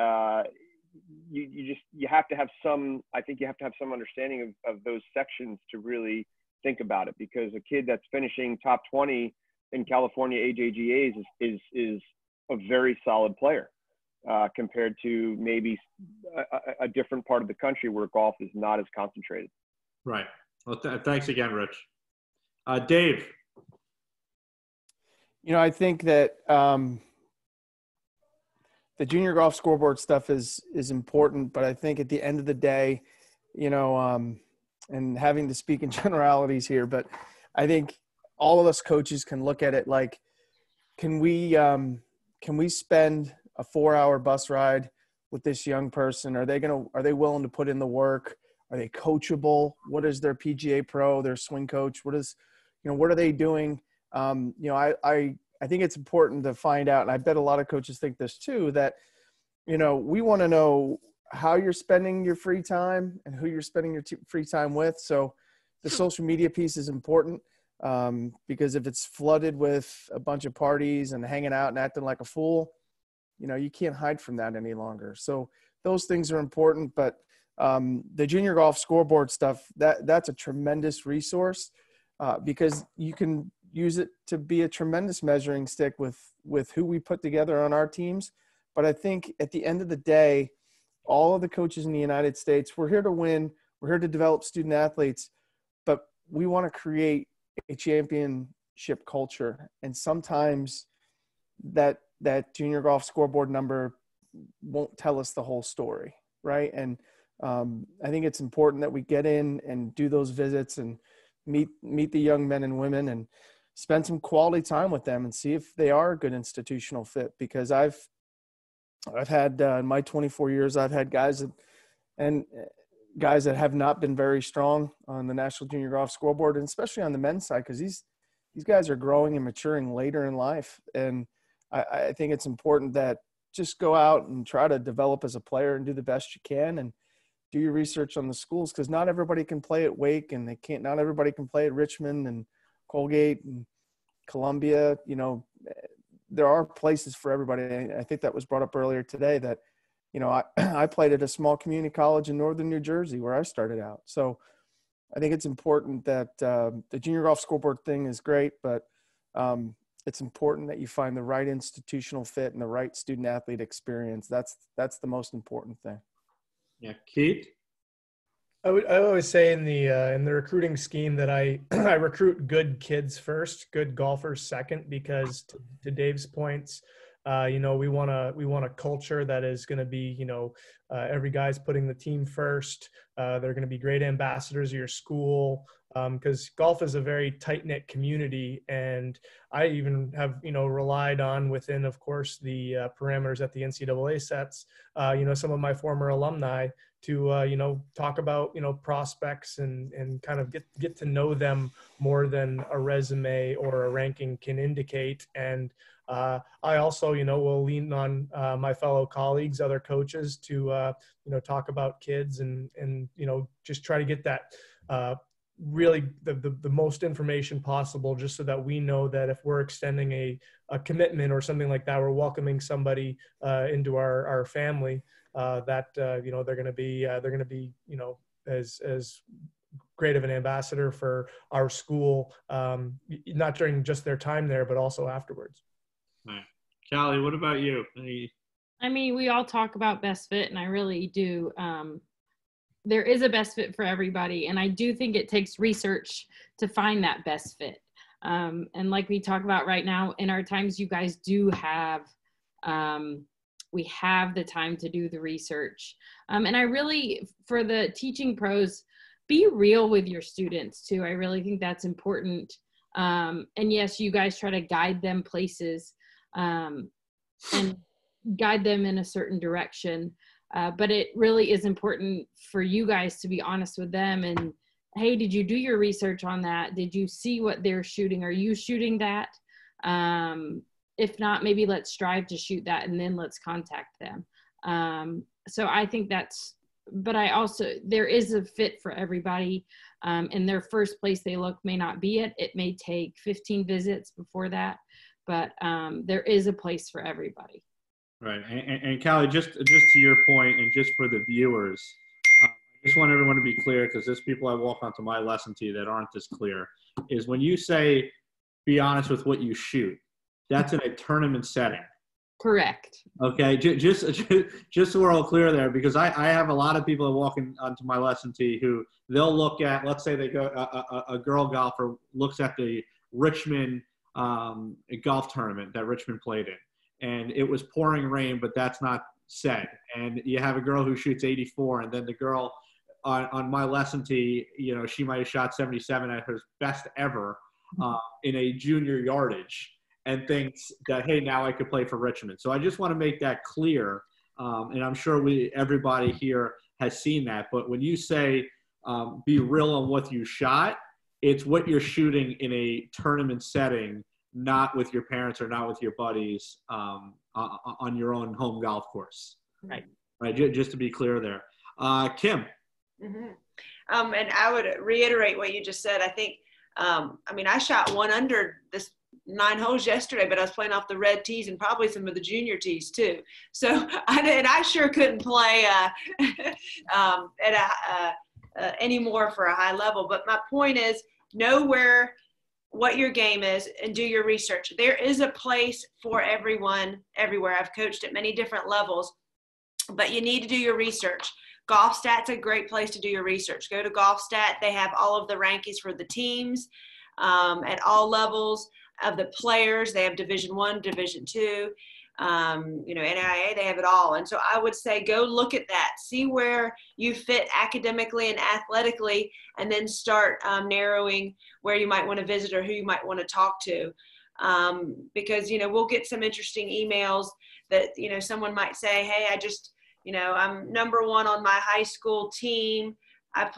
you have to have some understanding of those sections to really think about it, because a kid that's finishing top 20 in California AJGAs is a very solid player compared to maybe a different part of the country where golf is not as concentrated. Right. Well, thanks again, Rich. Dave. I think that the junior golf scoreboard stuff is important, but I think at the end of the day, and having to speak in generalities here, but I think all of us coaches can look at it like, can we spend a 4-hour bus ride with this young person? Are they willing to put in the work? Are they coachable? What is their PGA Pro, their swing coach? What are they doing? I think it's important to find out, and I bet a lot of coaches think this too, that, we want to know how you're spending your free time and who you're spending your free time with. So the social media piece is important, because if it's flooded with a bunch of parties and hanging out and acting like a fool, you can't hide from that any longer. So those things are important, but the junior golf scoreboard stuff, that's a tremendous resource, because you can use it to be a tremendous measuring stick with who we put together on our teams. But I think at the end of the day, all of the coaches in the United States, we're here to win. We're here to develop student athletes, but we want to create a championship culture. And sometimes that junior golf scoreboard number won't tell us the whole story, right? And I think it's important that we get in and do those visits and meet the young men and women and spend some quality time with them and see if they are a good institutional fit. Because I've had in my 24 years, I've had guys that have not been very strong on the National Junior Golf Scoreboard, and especially on the men's side, because these guys are growing and maturing later in life. And I think it's important that just go out and try to develop as a player and do the best you can, and do your research on the schools, because not everybody can play at Wake, and not everybody can play at Richmond and Colgate and Columbia. There are places for everybody. I think that was brought up earlier today that, I played at a small community college in northern New Jersey where I started out. So I think it's important that the junior golf scoreboard thing is great, but it's important that you find the right institutional fit and the right student athlete experience. That's the most important thing. Yeah, Keith? I always say in the recruiting scheme that I recruit good kids first, good golfers second, because to Dave's points, we want a culture that is going to be, every guy's putting the team first. They're going to be great ambassadors of your school, because golf is a very tight-knit community. And I even have, relied on within, of course, the parameters that the NCAA sets, some of my former alumni to, talk about, prospects and kind of get to know them more than a resume or a ranking can indicate. And I also, will lean on my fellow colleagues, other coaches to, talk about kids and just try to get that really the most information possible, just so that we know that if we're extending a commitment or something like that, we're welcoming somebody into our family, that they're going to be as great of an ambassador for our school, not during just their time there, but also afterwards. All right. Callie, what about you? I mean, we all talk about best fit, and I really do. There is a best fit for everybody, and I do think it takes research to find that best fit. And like we talk about right now, in our times, you guys do have we have the time to do the research. And I really, for the teaching pros, be real with your students too. I really think that's important. And yes, you guys try to guide them places and guide them in a certain direction. But it really is important for you guys to be honest with them and, hey, did you do your research on that? Did you see what they're shooting? Are you shooting that? If not, maybe let's strive to shoot that, and then let's contact them. So I think but I also, there is a fit for everybody. And their first place they look may not be it. It may take 15 visits before that, but there is a place for everybody. Right. And Callie, just to your point, and just for the viewers, I just want everyone to be clear, because there's people I walk onto my lesson to that aren't this clear, is when you say be honest with what you shoot, that's in a tournament setting. Correct. Okay. Just so we're all clear there, because I have a lot of people that walk onto my lesson tee who they'll look at, let's say they go, a girl golfer looks at the Richmond golf tournament that Richmond played in. and it was pouring rain, but that's not said. And you have a girl who shoots 84, and then the girl on my lesson tee, you know, she might have shot 77 at her best ever in a junior yardage, and thinks that, hey, now I could play for Richmond. So I just want to make that clear, and I'm sure everybody here has seen that. But when you say be real on what you shot, it's what you're shooting in a tournament setting, not with your parents or not with your buddies on your own home golf course. Right. Right. Just to be clear there. Kim. Mm-hmm. And I would reiterate what you just said. I think, I mean, I shot 1 under this 9 holes yesterday, but I was playing off the red tees and probably some of the junior tees too. So, I sure couldn't play anymore for a high level. But my point is, know what your game is and do your research. There is a place for everyone everywhere. I've coached at many different levels, but you need to do your research. GolfStat's a great place to do your research. Go to GolfStat. They have all of the rankings for the teams at all levels of the players. They have Division I, Division II, NAIA, they have it all. And so I would say go look at that, see where you fit academically and athletically, and then start narrowing where you might want to visit or who you might want to talk to. Because, we'll get some interesting emails that, someone might say, hey, I'm number 1 on my high school team. I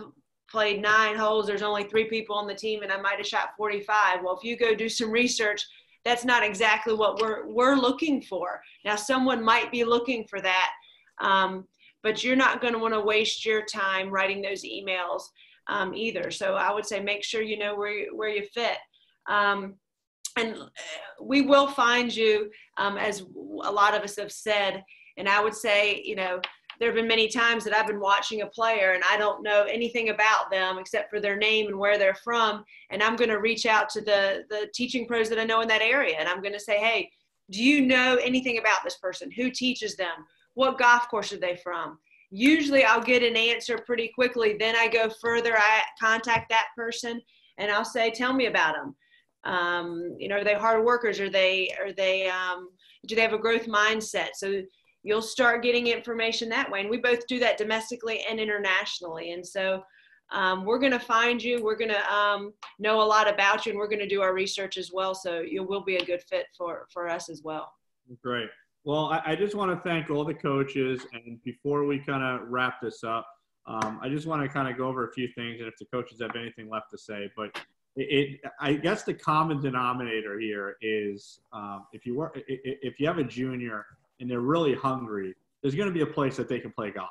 played 9 holes. There's only 3 people on the team and I might've shot 45. Well, if you go do some research, that's not exactly what we're looking for. Now, someone might be looking for that, but you're not going to want to waste your time writing those emails either. So I would say make sure you know where you fit. And we will find you, as a lot of us have said. And I would say, there have been many times that I've been watching a player and I don't know anything about them except for their name and where they're from. And I'm going to reach out to the teaching pros that I know in that area. And I'm going to say, hey, do you know anything about this person? Who teaches them? What golf course are they from? Usually I'll get an answer pretty quickly. Then I go further. I contact that person and I'll say, tell me about them. Are they hard workers? Do they have a growth mindset? So you'll start getting information that way. And we both do that domestically and internationally. And so we're going to find you. We're going to know a lot about you, and we're going to do our research as well. So you will be a good fit for us as well. Great. Well, I just want to thank all the coaches. And before we kind of wrap this up, I just want to kind of go over a few things, and if the coaches have anything left to say. But I guess the common denominator here is if you have a junior and they're really hungry, there's going to be a place that they can play golf.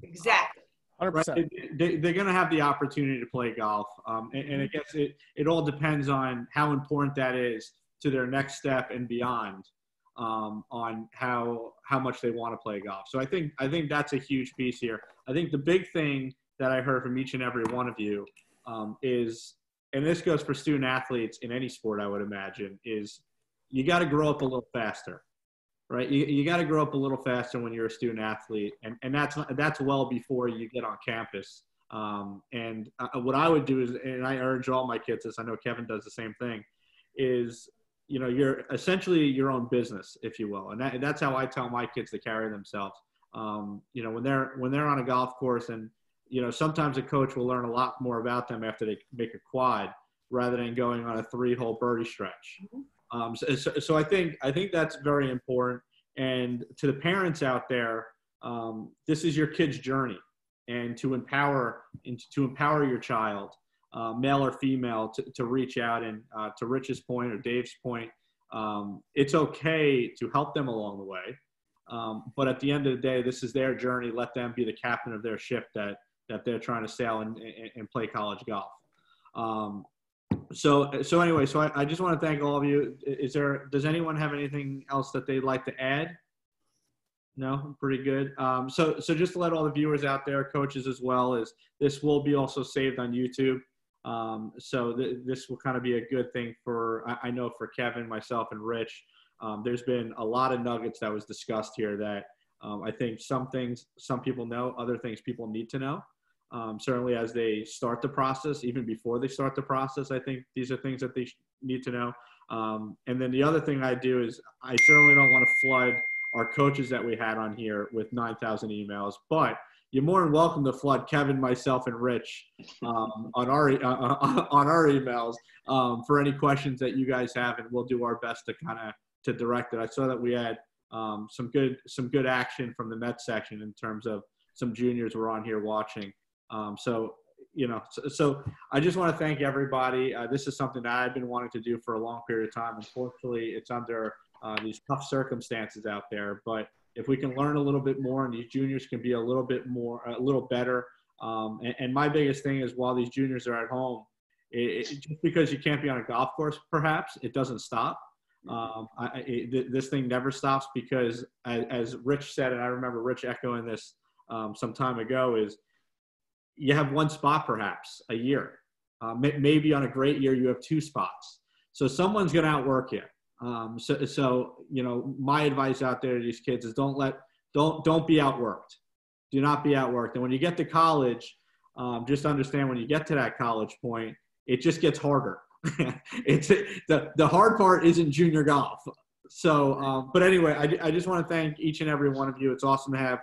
Exactly. 100%. Right? They're going to have the opportunity to play golf. And I guess it all depends on how important that is to their next step and beyond on how much they want to play golf. So I think that's a huge piece here. I think the big thing that I heard from each and every one of you is, and this goes for student athletes in any sport, I would imagine, is you got to grow up a little faster. Right, you got to grow up a little faster when you're a student athlete, and that's well before you get on campus. What I would do is, and I urge all my kids this, I know Kevin does the same thing, is you're essentially your own business, if you will, and that's how I tell my kids to carry themselves. When they're on a golf course, and sometimes a coach will learn a lot more about them after they make a quad rather than going on a 3-hole birdie stretch. Mm-hmm. So I think that's very important. And to the parents out there, this is your kid's journey, and to empower your child, male or female, to reach out and to Rich's point or Dave's point, it's okay to help them along the way. But at the end of the day, this is their journey. Let them be the captain of their ship that they're trying to sail and play college golf. So anyway, I just want to thank all of you. Does anyone have anything else that they'd like to add? No, pretty good. So just to let all the viewers out there, coaches as well, is this will be also saved on YouTube. So this will kind of be a good thing I know for Kevin, myself, and Rich. There's been a lot of nuggets that was discussed here that I think some things some people know, other things people need to know. Certainly as they start the process, even before they start the process, I think these are things that they need to know. And then the other thing I do is I certainly don't want to flood our coaches that we had on here with 9,000 emails, but you're more than welcome to flood Kevin, myself, and Rich on our emails for any questions that you guys have, and we'll do our best to direct it. I saw that we had some good action from the Mets section in terms of some juniors were on here watching. So I just want to thank everybody. This is something that I've been wanting to do for a long period of time. Unfortunately, it's under these tough circumstances out there, but if we can learn a little bit more and these juniors can be a little better. And my biggest thing is while these juniors are at home, just because you can't be on a golf course, perhaps it doesn't stop. This thing never stops because as Rich said, and I remember Rich echoing this some time ago, is you have one spot perhaps a year. Maybe on a great year, you have 2 spots. So someone's going to outwork you. So my advice out there to these kids is don't be outworked. Do not be outworked. And when you get to college, just understand when you get to that college point, it just gets harder. It's the hard part isn't junior golf. So, but anyway, I just want to thank each and every one of you. It's awesome to have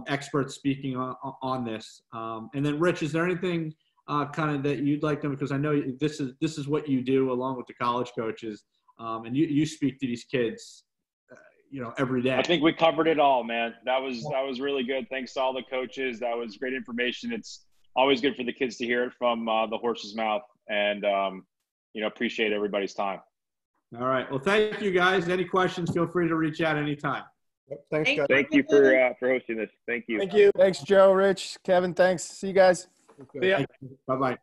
experts speaking on this. And then Rich, is there anything kind of that you'd like them, because I know this is what you do along with the college coaches. And you speak to these kids, every day. I think we covered it all, man. That was really good. Thanks to all the coaches. That was great information. It's always good for the kids to hear it from the horse's mouth, and appreciate everybody's time. All right. Well, thank you guys. Any questions? Feel free to reach out anytime. Yep. Thanks, guys. Thank you for hosting this. Thank you. Thank you. Thanks, Joe, Rich, Kevin. Thanks. See you guys. Okay. Yeah. Bye-bye.